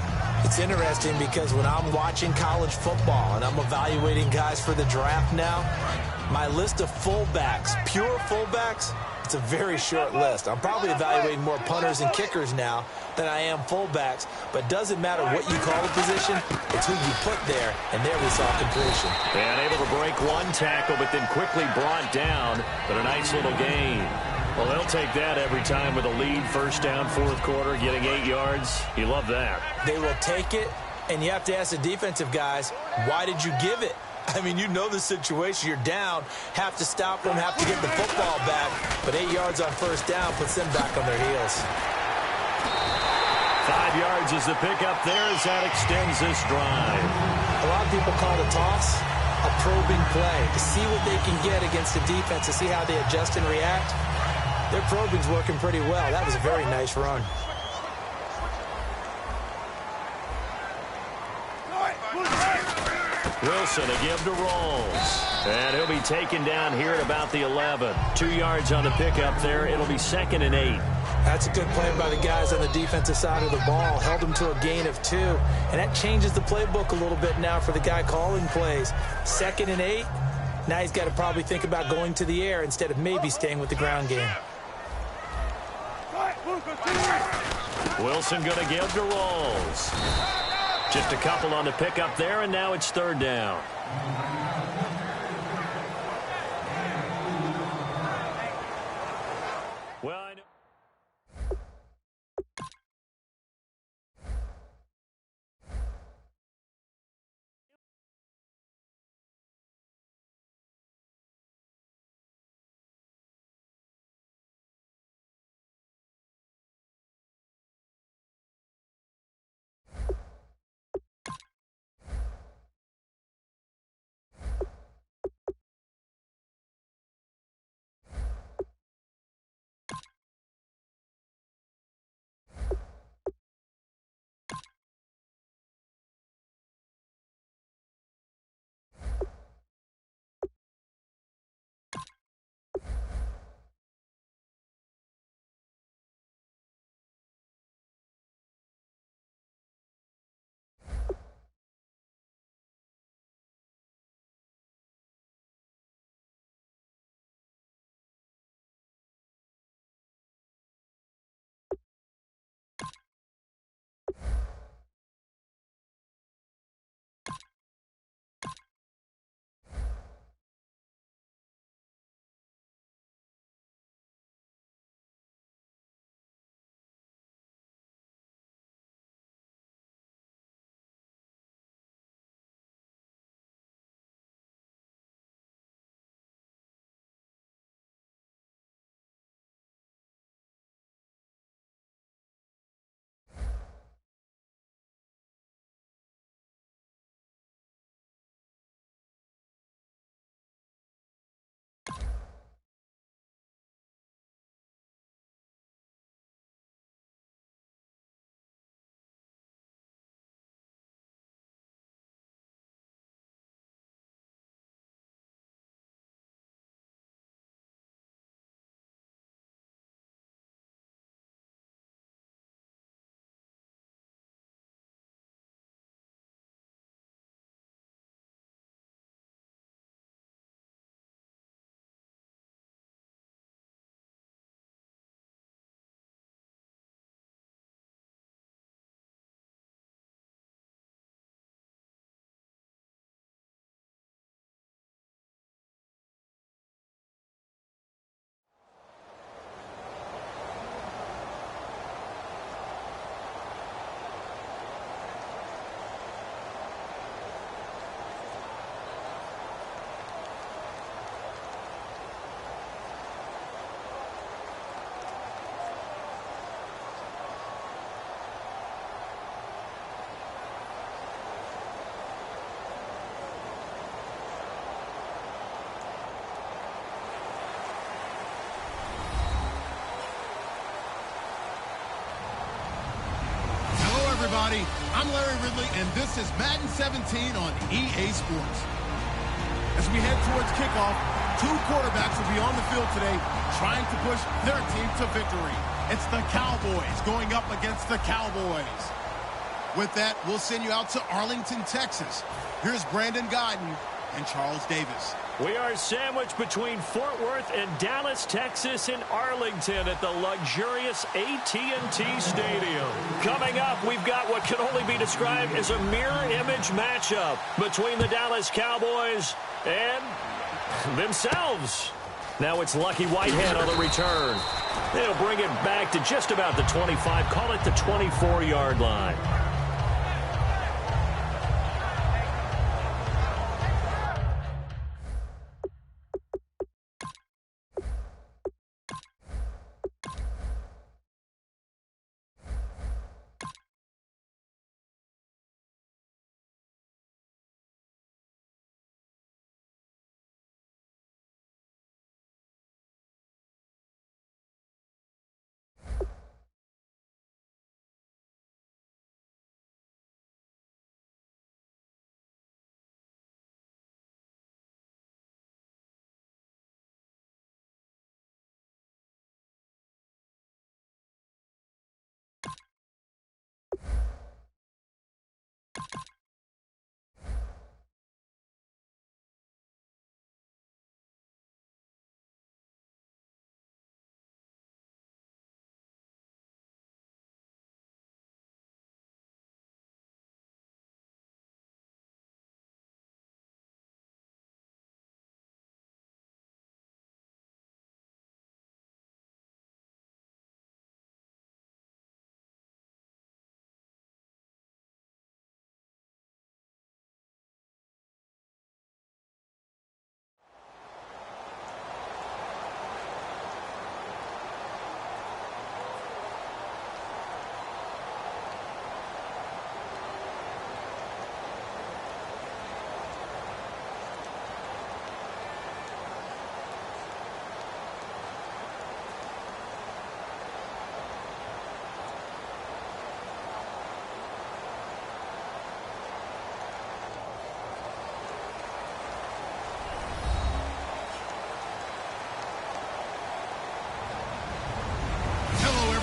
It's interesting because when I'm watching college football and I'm evaluating guys for the draft now, my list of fullbacks, pure fullbacks, it's a very short list. I'm probably evaluating more punters and kickers now than I am fullbacks, but it doesn't matter what you call a position, it's who you put there, and there we saw completion. And able to break one tackle, but then quickly brought down, but a nice little gain. Well, they'll take that every time with a lead, first down, fourth quarter, getting 8 yards. You love that. They will take it, and you have to ask the defensive guys, why did you give it? I mean, you know the situation. You're down, have to stop them, have to get the football back, but 8 yards on first down puts them back on their heels. 5 yards is the pickup there as that extends this drive. A lot of people call the toss a probing play, to see what they can get against the defense, to see how they adjust and react. Their probing's working pretty well. That was a very nice run. Wilson, a give to Rolls. And he'll be taken down here at about the 11. 2 yards on the pickup there. It'll be 2nd and 8. That's a good play by the guys on the defensive side of the ball. Held them to a gain of 2. And that changes the playbook a little bit now for the guy calling plays. 2nd and 8. Now he's got to probably think about going to the air instead of maybe staying with the ground game. Wilson going to give to Rolls. Just a couple on the pickup there, and now it's 3rd down. Well, I know. everybody. I'm Larry Ridley, and this is Madden 17 on EA Sports. As we head towards kickoff, two quarterbacks will be on the field today trying to push their team to victory. It's the Cowboys going up against the Cowboys. With that, we'll send you out to Arlington, Texas. Here's Brandon Guyton and Charles Davis. We are sandwiched between Fort Worth and Dallas, Texas, in Arlington at the luxurious AT&T Stadium. Coming up, we've got what can only be described as a mirror image matchup between the Dallas Cowboys and themselves. Now it's Lucky Whitehead on the return. They'll bring it back to just about the 25, call it the 24-yard line.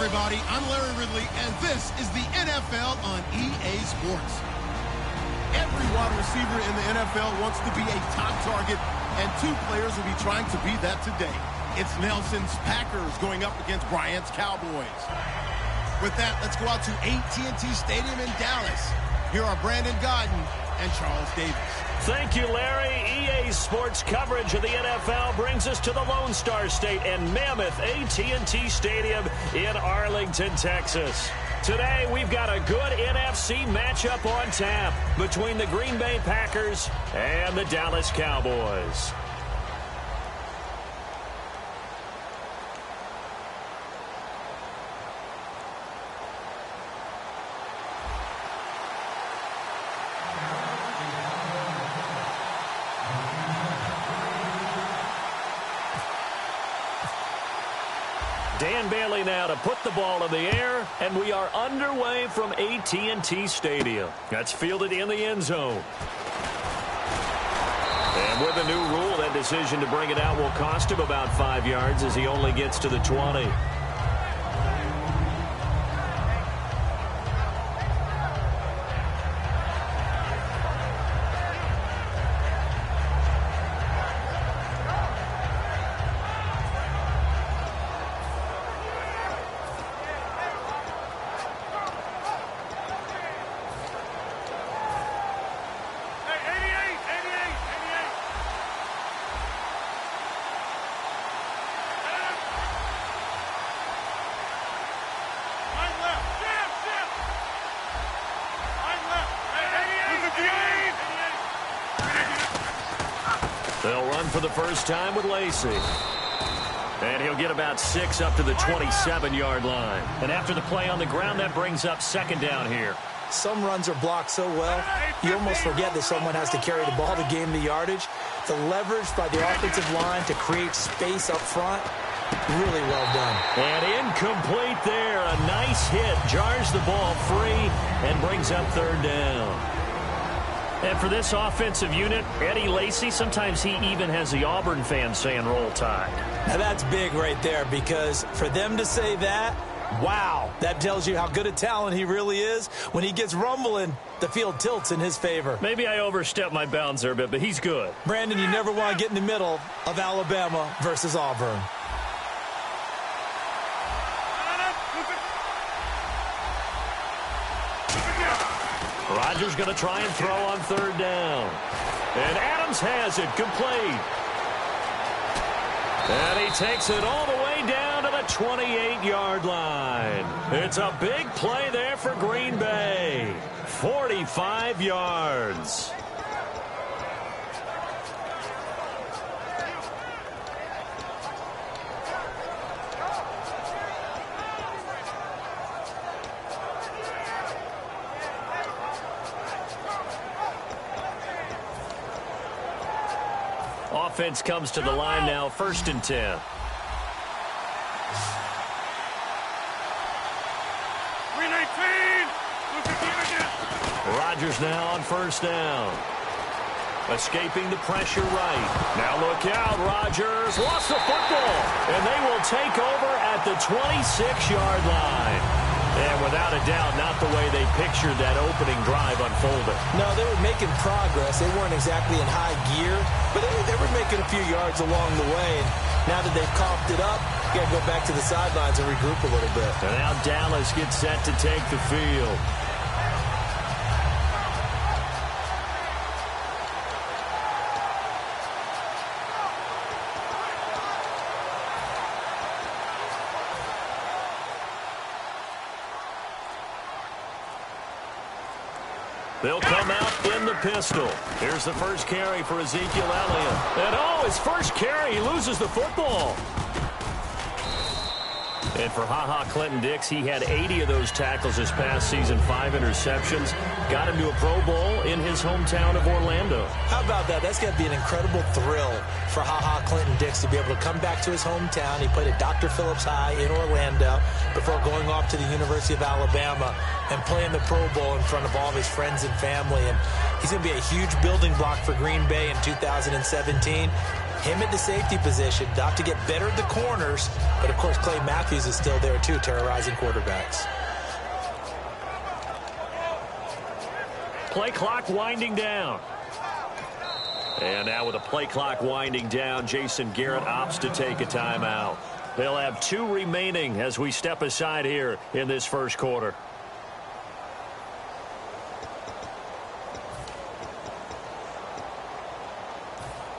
Everybody, I'm Larry Ridley, and this is the NFL on EA Sports. Every wide receiver in the NFL wants to be a top target, and two players will be trying to be that today. It's Nelson's Packers going up against Bryant's Cowboys. With that, let's go out to AT&T Stadium in Dallas. Here are Brandon Guyton and Charles Davis. Thank you, Larry. EA Sports coverage of the NFL brings us to the Lone Star State and mammoth AT&T Stadium in Arlington, Texas. Today, we've got a good NFC matchup on tap between the Green Bay Packers and the Dallas Cowboys. Dan Bailey now to put the ball in the air, and we are underway from AT&T Stadium. That's fielded in the end zone. And with the new rule, that decision to bring it out will cost him about 5 yards as he only gets to the 20. They'll run for the first time with Lacey. And he'll get about 6 up to the 27-yard line. And after the play on the ground, that brings up second down here. Some runs are blocked so well, you almost forget that someone has to carry the ball to gain the yardage. The leverage by the offensive line to create space up front, Really well done. And incomplete there. A nice hit. Jars the ball free and brings up third down. And for this offensive unit, Eddie Lacy, sometimes he even has the Auburn fans saying roll tide. Now that's big right there, because for them to say that, wow, that tells you how good a talent he really is. When he gets rumbling, the field tilts in his favor. Maybe I overstepped my bounds there a bit, but he's good. Brandon, you never want to get in the middle of Alabama versus Auburn. Rodgers going to try and throw on third down. And Adams has it complete. And he takes it all the way down to the 28-yard line. It's a big play there for Green Bay. 45 yards. Offense comes to the line now, 1st and 10. Rodgers now on 1st down. Escaping the pressure right. Now look out, Rodgers lost the football. And they will take over at the 26-yard line. And without a doubt, not the way they pictured that opening drive unfolding. No, they were making progress. They weren't exactly in high gear, but they were making a few yards along the way. And now that they've coughed it up, you got to go back to the sidelines and regroup a little bit. And now Dallas gets set to take the field. They'll come out in the pistol. Here's the first carry for Ezekiel Elliott. And his first carry, he loses the football. And for Clinton-Dix, he had 80 of those tackles this past season, 5 interceptions. Got him to a Pro Bowl in his hometown of Orlando. How about that? That's got to be an incredible thrill for Clinton-Dix to be able to come back to his hometown. He played at Dr. Phillips High in Orlando before going off to the University of Alabama and playing the Pro Bowl in front of all of his friends and family. And he's going to be a huge building block for Green Bay in 2017. Him at the safety position, got to get better at the corners, but of course Clay Matthews is still there too, terrorizing quarterbacks. Play clock winding down. And now with the play clock winding down, Jason Garrett opts to take a timeout. They'll have 2 remaining as we step aside here in this first quarter.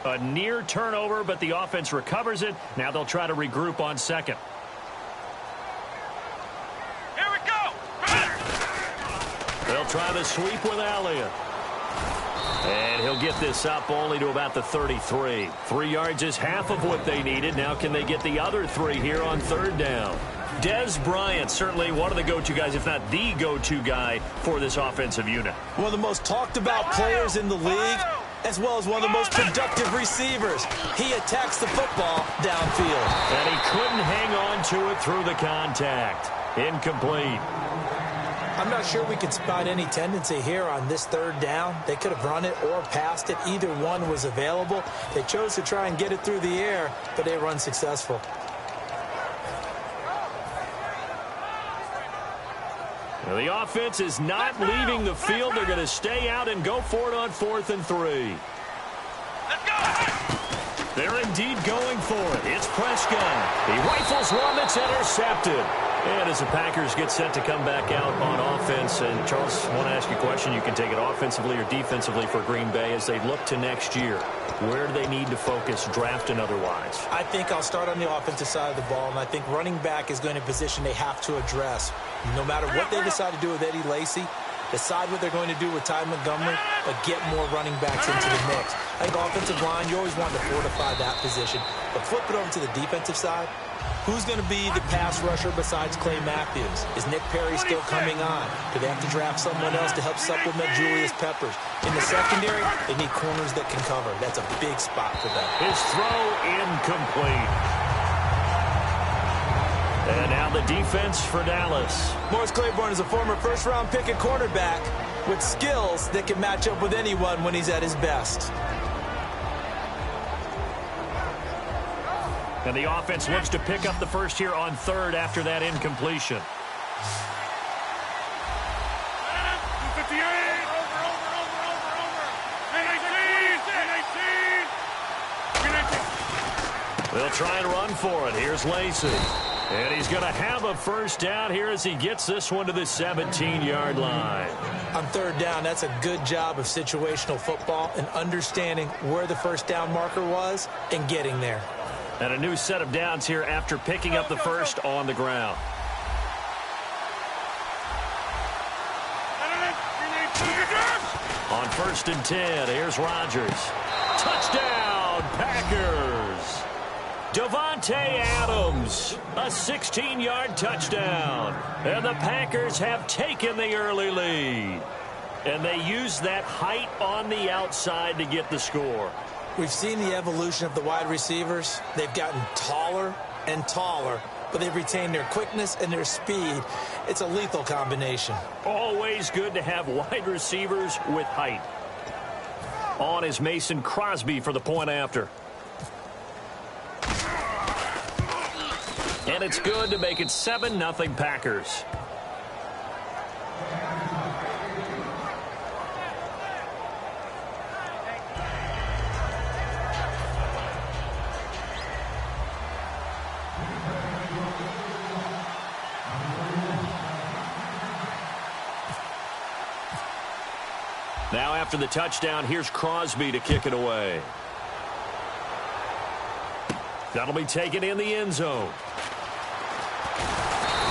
A near turnover, but the offense recovers it. Now they'll try to regroup on second. Here we go. They'll try the sweep with Elliott. And he'll get this up only to about the 33. 3 yards is half of what they needed. Now can they get the other 3 here on third down? Dez Bryant, certainly one of the go-to guys, if not the go-to guy for this offensive unit. One of the most talked about players in the league, as well as one of the most productive receivers. He attacks the football downfield. And he couldn't hang on to it through the contact. Incomplete. I'm not sure we could spot any tendency here on this third down. They could have run it or passed it. Either one was available. They chose to try and get it through the air, but they were unsuccessful. Now the offense is not leaving the field. They're going to stay out and go for it on 4th and 3. Let's go. They're indeed going for it. It's Prescott. He rifles one that's intercepted. And as the Packers get set to come back out on offense, and Charles, I want to ask you a question. You can take it offensively or defensively for Green Bay as they look to next year. Where do they need to focus, draft and otherwise? I think I'll start on the offensive side of the ball, and I think running back is going to be a position they have to address. No matter what they decide to do with Eddie Lacy, decide what they're going to do with Ty Montgomery, but get more running backs into the mix. I think offensive line, you always want to fortify that position. But flip it over to the defensive side. Who's going to be the pass rusher besides Clay Matthews? Is Nick Perry still coming on? Do they have to draft someone else to help supplement Julius Peppers? In the secondary, they need corners that can cover. That's a big spot for them. His throw incomplete. And now the defense for Dallas. Morris Claiborne is a former first-round pick at cornerback with skills that can match up with anyone when he's at his best. And the offense looks to pick up the first here on third after that incompletion. 258. Over. 18. They'll try and run for it. Here's Lacey. And he's going to have a first down here as he gets this one to the 17-yard line. On third down, that's a good job of situational football and understanding where the first down marker was and getting there. And a new set of downs here after picking up the first on the ground. On 1st and 10, here's Rodgers. Touchdown, Packers. Davante Adams, a 16-yard touchdown. And the Packers have taken the early lead. And they use that height on the outside to get the score. We've seen the evolution of the wide receivers. They've gotten taller and taller, but they've retained their quickness and their speed. It's a lethal combination. Always good to have wide receivers with height. On is Mason Crosby for the point after. And it's good to make it 7-0 Packers. Now after the touchdown, here's Crosby to kick it away. That'll be taken in the end zone.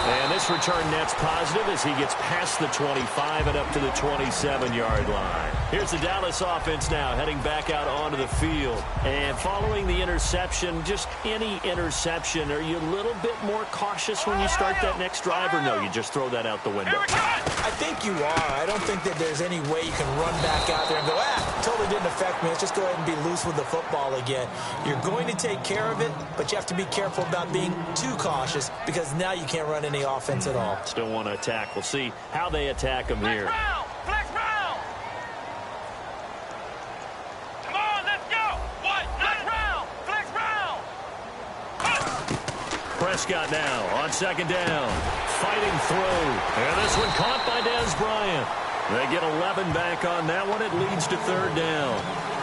And this return net's positive as he gets past the 25 and up to the 27-yard line. Here's the Dallas offense now heading back out onto the field. And following the interception, just any interception, are you a little bit more cautious when you start that next drive, or no, you just throw that out the window? I think you are. I don't think that there's any way you can run back out there and go, totally didn't affect me. Let's just go ahead and be loose with the football again. You're going to take care of it, but you have to be careful about being too cautious because now you can't run any offense at all. Still want to attack. We'll see how they attack them here. Flex round. Come on, let's go. What? Flex round. Flex round. Prescott now on 2nd down. Fighting through. And this one caught by Dez Bryant. They get 11 back on that one. It leads to 3rd down.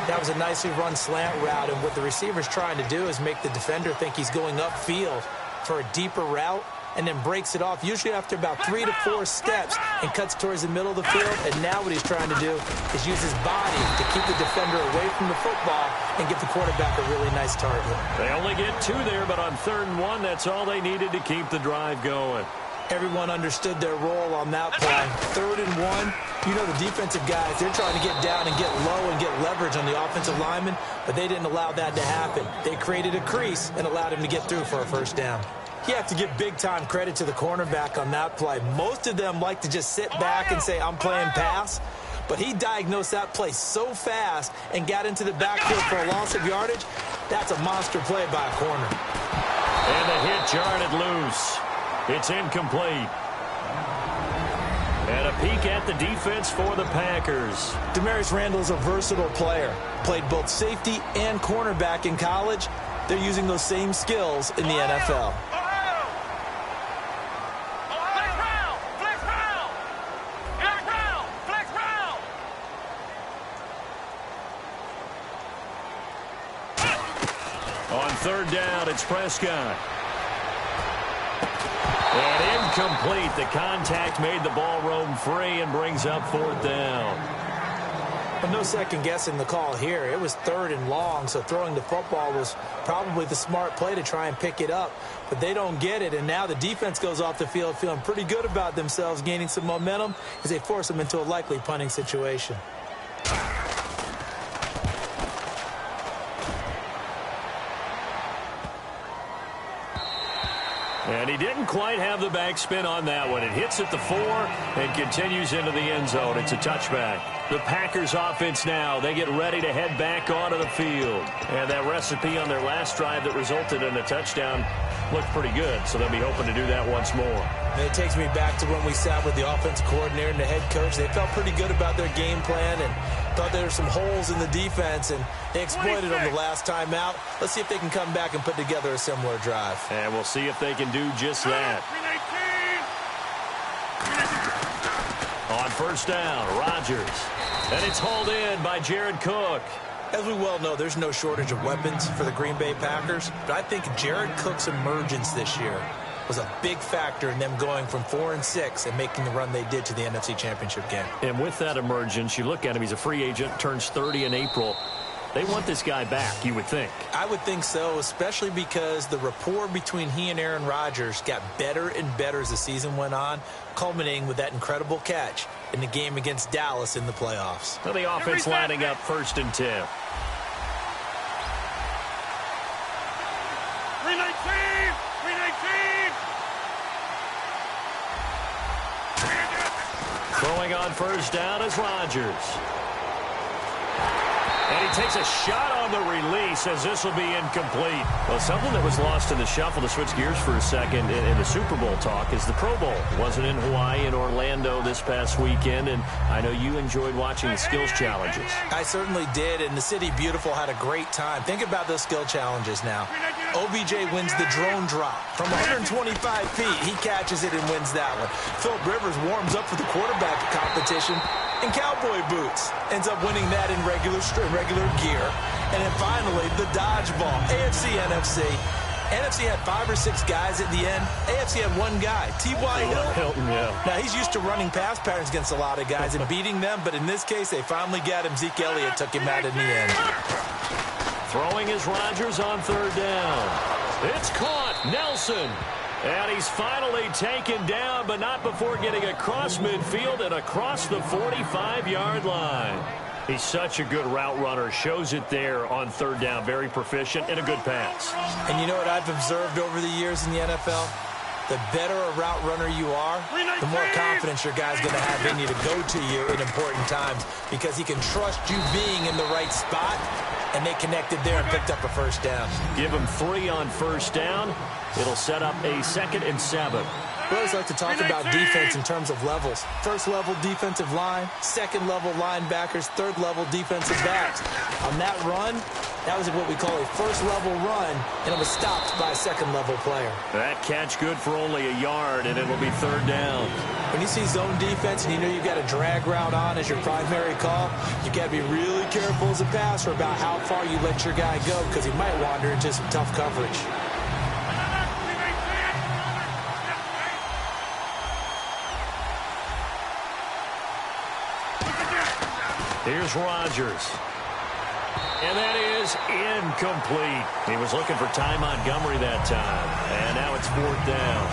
That was a nicely run slant route, and what the receiver's trying to do is make the defender think he's going upfield for a deeper route, and then breaks it off, usually after about 3 to 4 steps, and cuts towards the middle of the field. And now what he's trying to do is use his body to keep the defender away from the football and give the quarterback a really nice target. They only get 2 there, but on 3rd and 1, that's all they needed to keep the drive going. Everyone understood their role on that play. 3rd and 1, you know the defensive guys, they're trying to get down and get low and get leverage on the offensive lineman, but they didn't allow that to happen. They created a crease and allowed him to get through for a first down. You have to give big-time credit to the cornerback on that play. Most of them like to just sit back and say, I'm playing pass. But he diagnosed that play so fast and got into the backfield for a loss of yardage. That's a monster play by a corner. And the hit jarred loose. It's incomplete. And a peek at the defense for the Packers. Demarius Randall is a versatile player. Played both safety and cornerback in college. They're using those same skills in the NFL. On 3rd down, it's Prescott. And incomplete. The contact made the ball roam free and brings up 4th down. Well, no second guessing the call here. It was 3rd and long, so throwing the football was probably the smart play to try and pick it up. But they don't get it, and now the defense goes off the field feeling pretty good about themselves, gaining some momentum as they force them into a likely punting situation. And he didn't quite have the backspin on that one. It hits at the 4 and continues into the end zone. It's a touchback. The Packers offense now, they get ready to head back onto the field. And that recipe on their last drive that resulted in a touchdown looked pretty good, so they'll be hoping to do that once more. And it takes me back to when we sat with the offensive coordinator and the head coach. They felt pretty good about their game plan and thought there were some holes in the defense, and they exploited them the last time out. Let's see if they can come back and put together a similar drive. And we'll see if they can do just that. On first down, Rodgers. And it's hauled in by Jared Cook. As we well know, there's no shortage of weapons for the Green Bay Packers, but I think Jared Cook's emergence this year was a big factor in them going from 4-6 and making the run they did to the NFC Championship game. And with that emergence, you look at him, he's a free agent, turns 30 in April. They want this guy back, you would think. I would think so, especially because the rapport between he and Aaron Rodgers got better and better as the season went on, culminating with that incredible catch in the game against Dallas in the playoffs. Well, the offense lining up 1st and 10. 319! Throwing on first down is Rodgers. And he takes a shot on the release as this will be incomplete. Well, something that was lost in the shuffle, to switch gears for a second, in the Super Bowl talk is the Pro Bowl. Wasn't in Hawaii, in Orlando this past weekend, and I know you enjoyed watching the skills challenges. I certainly did, and the City Beautiful had a great time. Think about those skill challenges now. OBJ wins the drone drop. From 125 feet, he catches it and wins that one. Philip Rivers warms up for the quarterback competition in cowboy boots. Ends up winning that in regular gear. And then finally, the dodgeball. AFC, NFC. NFC had 5 or 6 guys at the end. AFC had 1 guy, T.Y. Hilton, yeah. Now, he's used to running pass patterns against a lot of guys and beating them, but in this case, they finally got him. Zeke Elliott took him out in the end. Throwing is Rodgers on 3rd down. It's caught. Nelson. And he's finally taken down, but not before getting across midfield and across the 45-yard line. He's such a good route runner. Shows it there on 3rd down. Very proficient and a good pass. And you know what I've observed over the years in the NFL? The better a route runner you are, the more confidence your guy's going to have in you to go to you in important times because he can trust you being in the right spot, and they connected there and picked up a first down. Give him 3 on first down. It'll set up a 2nd and 7. We always like to talk about defense in terms of levels. 1st level defensive line, 2nd level linebackers, 3rd level defensive backs. On that run, that was what we call a 1st level run, and it was stopped by a 2nd level player. That catch good for only a yard, and it'll be 3rd down. When you see zone defense and you know you've got a drag route on as your primary call, you've got to be really careful as a passer about how far you let your guy go because he might wander into some tough coverage. Here's Rodgers. And that is incomplete. He was looking for Ty Montgomery that time. And now it's 4th down.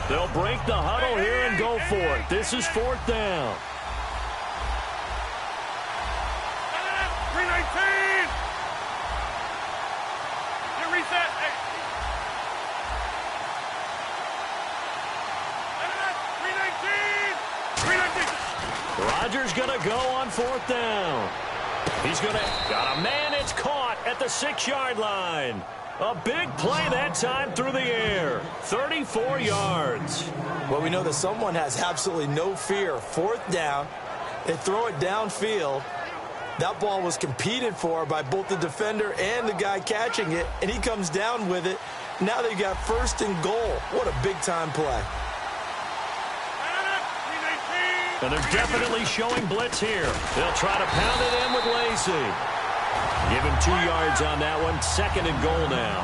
They'll break the huddle here and go for it. This is 4th down. 319! Get reset. Hey. 319! Rodgers going to go on 4th down. He's going to got a man. It's caught at the 6-yard line. A big play that time through the air. 34 yards. Well, we know that someone has absolutely no fear. 4th down. They throw it downfield. That ball was competed for by both the defender and the guy catching it, and he comes down with it. Now they got 1st and goal. What a big-time play. And they're definitely showing blitz here. They'll try to pound it in with Lacy. Give him 2 yards on that one. 2nd and goal now.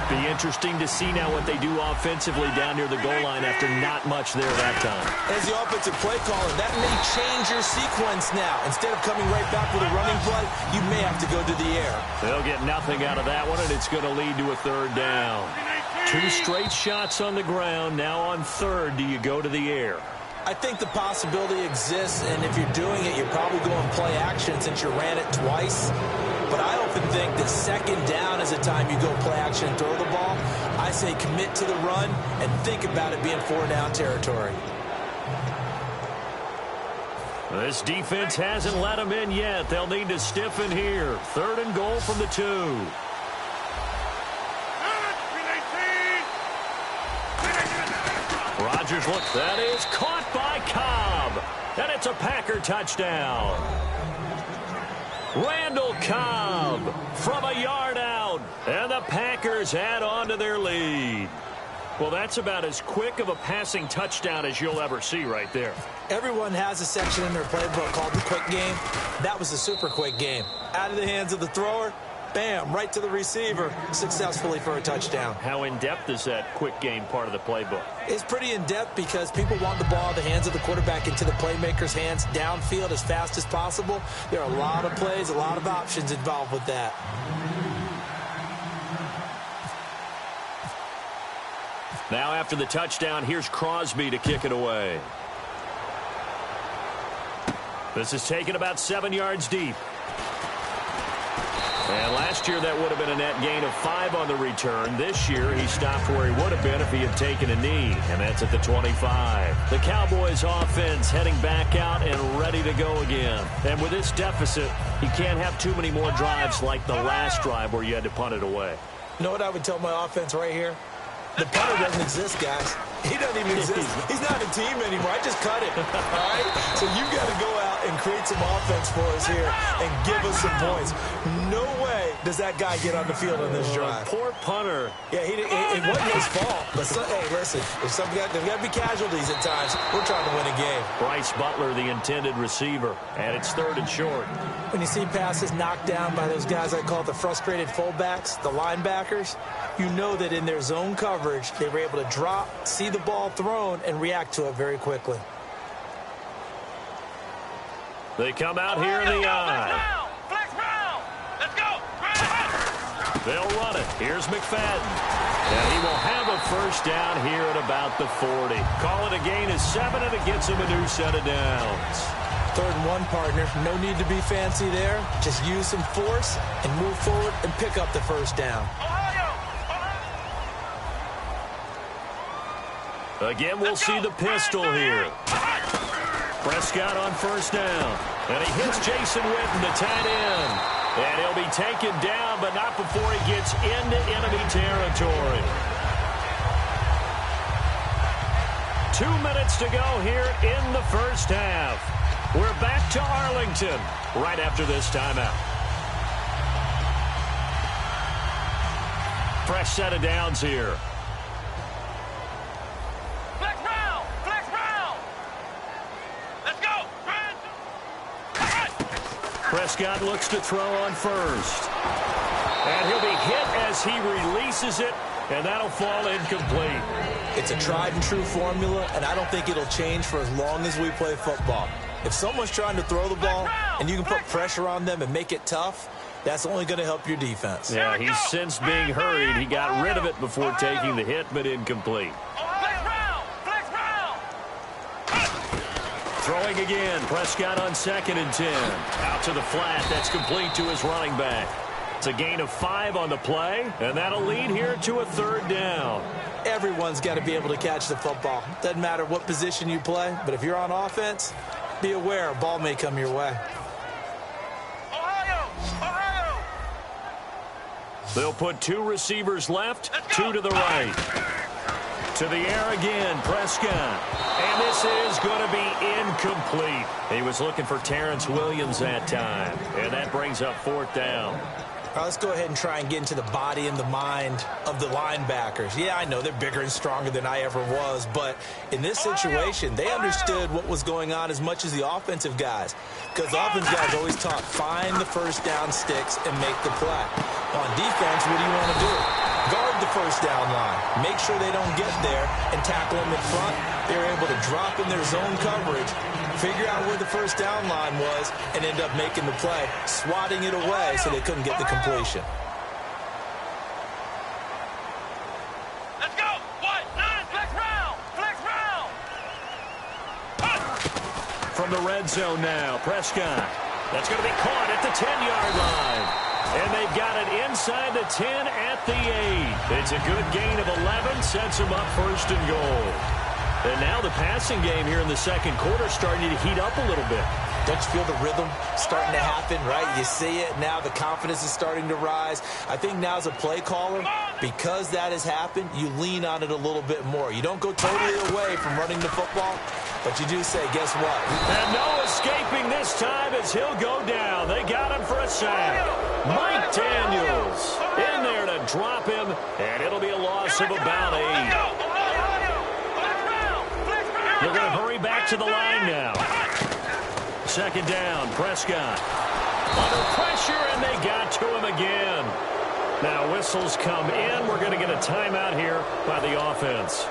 Be interesting to see now what they do offensively down near the goal line after not much there that time. As the offensive play caller, that may change your sequence now. Instead of coming right back with a running play, you may have to go to the air. They'll get nothing out of that one, and it's going to lead to a 3rd down. 2 straight shots on the ground. Now on 3rd, do you go to the air? I think the possibility exists, and if you're doing it, you're probably going play action since you ran it twice. But I don't often think that second down is a time you go play action and throw the ball. I say commit to the run and think about it being 4-down territory. This defense hasn't let them in yet. They'll need to stiffen here. 3rd and goal from the 2. Rodgers, look, that is caught by Cobb. And it's a Packer touchdown. Randall Cobb from a yard out. And the Packers add on to their lead. Well, that's about as quick of a passing touchdown as you'll ever see right there. Everyone has a section in their playbook called the quick game. That was a super quick game. Out of the hands of the thrower, bam, right to the receiver, successfully for a touchdown. How in-depth is that quick game part of the playbook? It's pretty in-depth because people want the ball in the hands of the quarterback into the playmaker's hands downfield as fast as possible. There are a lot of plays, a lot of options involved with that. Now after the touchdown, here's Crosby to kick it away. This is taken about 7 yards deep. And last year that would have been a net gain of 5 on the return. This year he stopped where he would have been if he had taken a knee, and that's at the 25. The Cowboys offense heading back out and ready to go again. And with this deficit, you can't have too many more drives like the last drive where you had to punt it away. You know what I would tell my offense right here? The punter doesn't exist, guys. He doesn't even exist. He's not a team anymore. I just cut him. All right? So you got to go out and create some offense for us here and give us some points. No way does that guy get on the field on this drive. Poor punter. Yeah, it wasn't his fault. But, hey, listen, there's got to be casualties at times. We're trying to win a game. Bryce Butler, the intended receiver, and it's 3rd and short. When you see passes knocked down by those guys I call the frustrated fullbacks, the linebackers, you know that in their zone coverage, they were able to drop, see the ball thrown, and react to it very quickly. They come out here in the eye. Flex round. Let's go. They'll run it. Here's McFadden. And he will have a first down here at about the 40. Call it a gain of 7, and it gets him a new set of downs. 3rd and 1, partner. No need to be fancy there. Just use some force and move forward and pick up the first down. Again, we'll see the pistol here. Prescott on first down. And he hits Jason Witten, the tight end. And he'll be taken down, but not before he gets into enemy territory. 2 minutes to go here in the first half. We're back to Arlington right after this timeout. Fresh set of downs here. Prescott looks to throw on first. And he'll be hit as he releases it, and that'll fall incomplete. It's a tried and true formula, and I don't think it'll change for as long as we play football. If someone's trying to throw the ball and you can put pressure on them and make it tough, that's only going to help your defense. Yeah, he's since being hurried. He got rid of it before taking the hit, but incomplete. Throwing again, Prescott on 2nd and 10. Out to the flat, that's complete to his running back. It's a gain of 5 on the play, and that'll lead here to a 3rd down. Everyone's got to be able to catch the football. Doesn't matter what position you play, but if you're on offense, be aware a ball may come your way. They'll put 2 receivers left, 2 to the right. To the air again, Prescott. And this is going to be incomplete. He was looking for Terrence Williams that time. And that brings up 4th down. All right, let's go ahead and try and get into the body and the mind of the linebackers. Yeah, I know they're bigger and stronger than I ever was, but in this situation, they understood what was going on as much as the offensive guys. Because the offensive guys always taught, find the first down sticks and make the play. On defense, what do you want to do? Guard the first down line. Make sure they don't get there and tackle them in front. They were able to drop in their zone coverage, figure out where the first down line was, and end up making the play, swatting it away so they couldn't get the completion. Let's go. What? Flex round. Flex round. From the red zone now, Prescott. That's going to be caught at the 10-yard line. And they've got it inside the 10 at the 8. It's a good gain of 11, sets them up first and goal. And now the passing game here in the second quarter starting to heat up a little bit. Don't you feel the rhythm starting to happen, right? You see it. Now the confidence is starting to rise. I think now as a play caller, because that has happened, you lean on it a little bit more. You don't go totally away from running the football, but you do say, guess what? And no escaping this time as he'll go down. They got him for a sack. Mike Daniels in there to drop him, and it'll be a loss of about 8. They're going to hurry back to the line now. Second down, Prescott. Under pressure, and they got to him again. Now whistles come in. We're going to get a timeout here by the offense.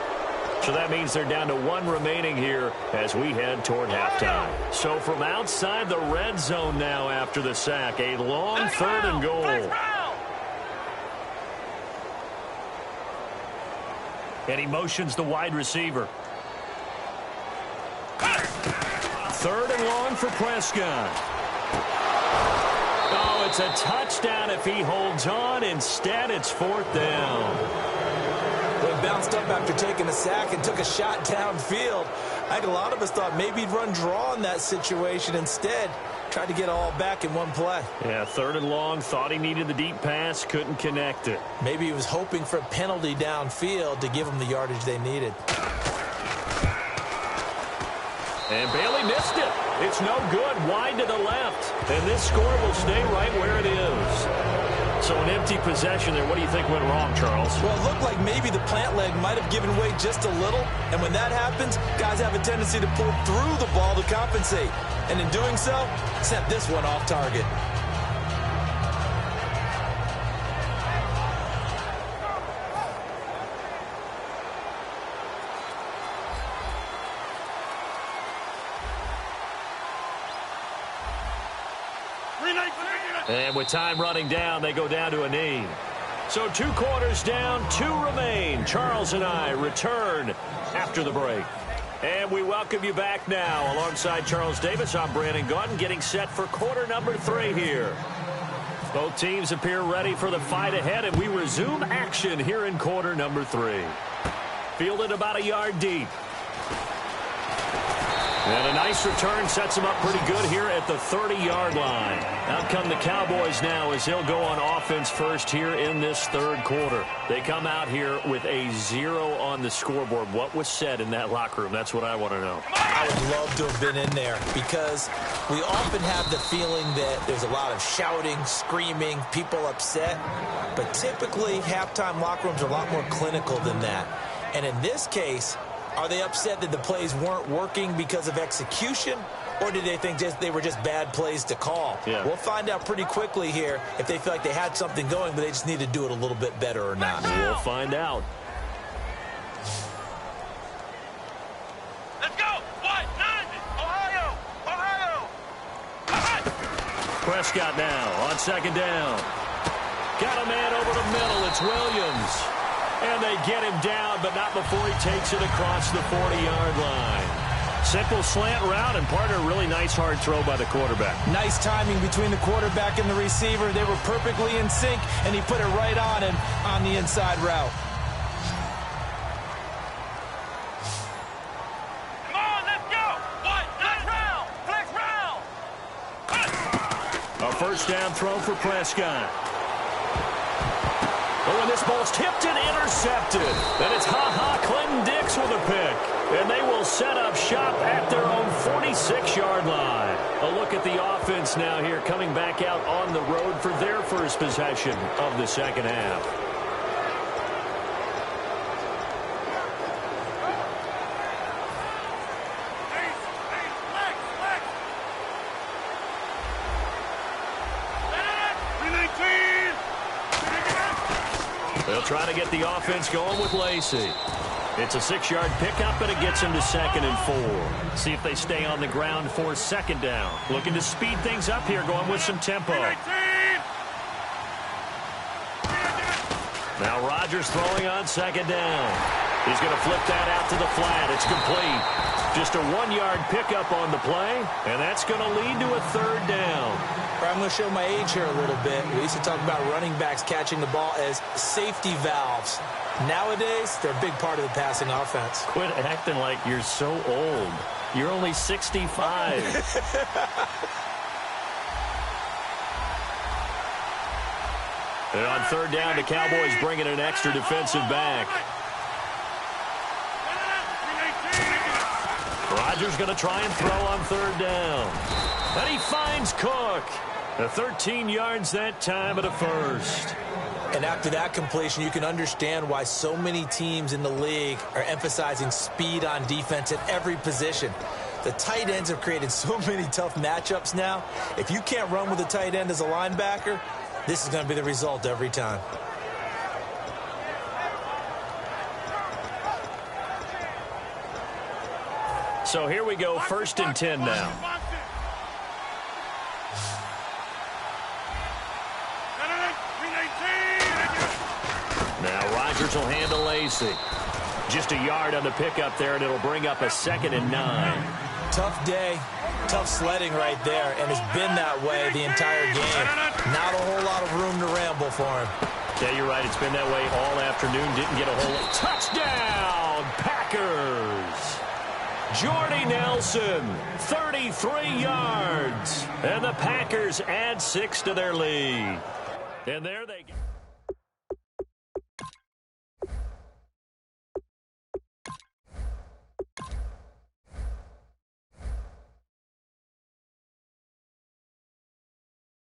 So that means they're down to 1 remaining here as we head toward halftime. So from outside the red zone now after the sack, a long 3rd and goal. And he motions the wide receiver. 3rd and long for Prescott. Oh, it's a touchdown if he holds on. Instead, it's 4th down. Well, he bounced up after taking a sack and took a shot downfield. I think a lot of us thought maybe he'd run draw in that situation. Instead, tried to get it all back in one play. Yeah, 3rd and long. Thought he needed the deep pass. Couldn't connect it. Maybe he was hoping for a penalty downfield to give him the yardage they needed. And Bailey missed it. It's no good. Wide to the left. And this score will stay right where it is. So an empty possession there. What do you think went wrong, Charles? Well, it looked like maybe the plant leg might have given way just a little. And when that happens, guys have a tendency to pull through the ball to compensate. And in doing so, sent this one off target. And with time running down, they go down to a knee. So 2 quarters down, 2 remain. Charles and I return after the break. And we welcome you back now. Alongside Charles Davis, I'm Brandon Gaudin, getting set for quarter number 3 here. Both teams appear ready for the fight ahead, and we resume action here in quarter number 3. Fielded about a yard deep. And a nice return sets him up pretty good here at the 30-yard line. Out come the Cowboys now as they'll go on offense first here in this 3rd quarter. They come out here with a 0 on the scoreboard. What was said in that locker room? That's what I want to know. I would love to have been in there because we often have the feeling that there's a lot of shouting, screaming, people upset. But typically, halftime locker rooms are a lot more clinical than that. And in this case, are they upset that the plays weren't working because of execution, or did they think they were just bad plays to call? Yeah. We'll find out pretty quickly here if they feel like they had something going, but they just need to do it a little bit better or not. We'll find out. Let's go! What? Ohio! Ohio! Prescott now on 2nd down. Got a man over the middle. It's Williams. And they get him down, but not before he takes it across the 40-yard line. Simple slant route, and part of a really nice hard throw by the quarterback. Nice timing between the quarterback and the receiver. They were perfectly in sync, and he put it right on him on the inside route. Come on, let's go! What? Flex round! A 1st down throw for Prescott. Oh, and this ball's tipped and intercepted. And it's Clinton Dix with a pick. And they will set up shop at their own 46-yard line. A look at the offense now here, coming back out on the road for their first possession of the second half. They'll try to get the offense going with Lacey. It's a 6-yard pickup, and it gets him to 2nd and 4. See if they stay on the ground for 2nd down. Looking to speed things up here, going with some tempo. Now Rodgers throwing on 2nd down. He's going to flip that out to the flat. It's complete. Just a 1-yard pickup on the play, and that's going to lead to a 3rd down. I'm going to show my age here a little bit. We used to talk about running backs catching the ball as safety valves. Nowadays, they're a big part of the passing offense. Quit acting like you're so old. You're only 65. And on 3rd down, the Cowboys bringing an extra defensive back. Rodgers going to try and throw on 3rd down. And he finds Cook. 13 yards that time at a 1st. And after that completion, you can understand why so many teams in the league are emphasizing speed on defense at every position. The tight ends have created so many tough matchups now. If you can't run with a tight end as a linebacker, this is going to be the result every time. So here we go, 1st and 10 now. Now Rodgers will handle Lacey. Just a yard on the pickup there, and it'll bring up a 2nd and 9. Tough day, tough sledding right there, and it's been that way the entire game. Not a whole lot of room to ramble for him. Yeah, you're right. It's been that way all afternoon. Didn't get a whole lot. Touchdown, Packers! Jordy Nelson, 33 yards. And the Packers add 6 to their lead. And there they go.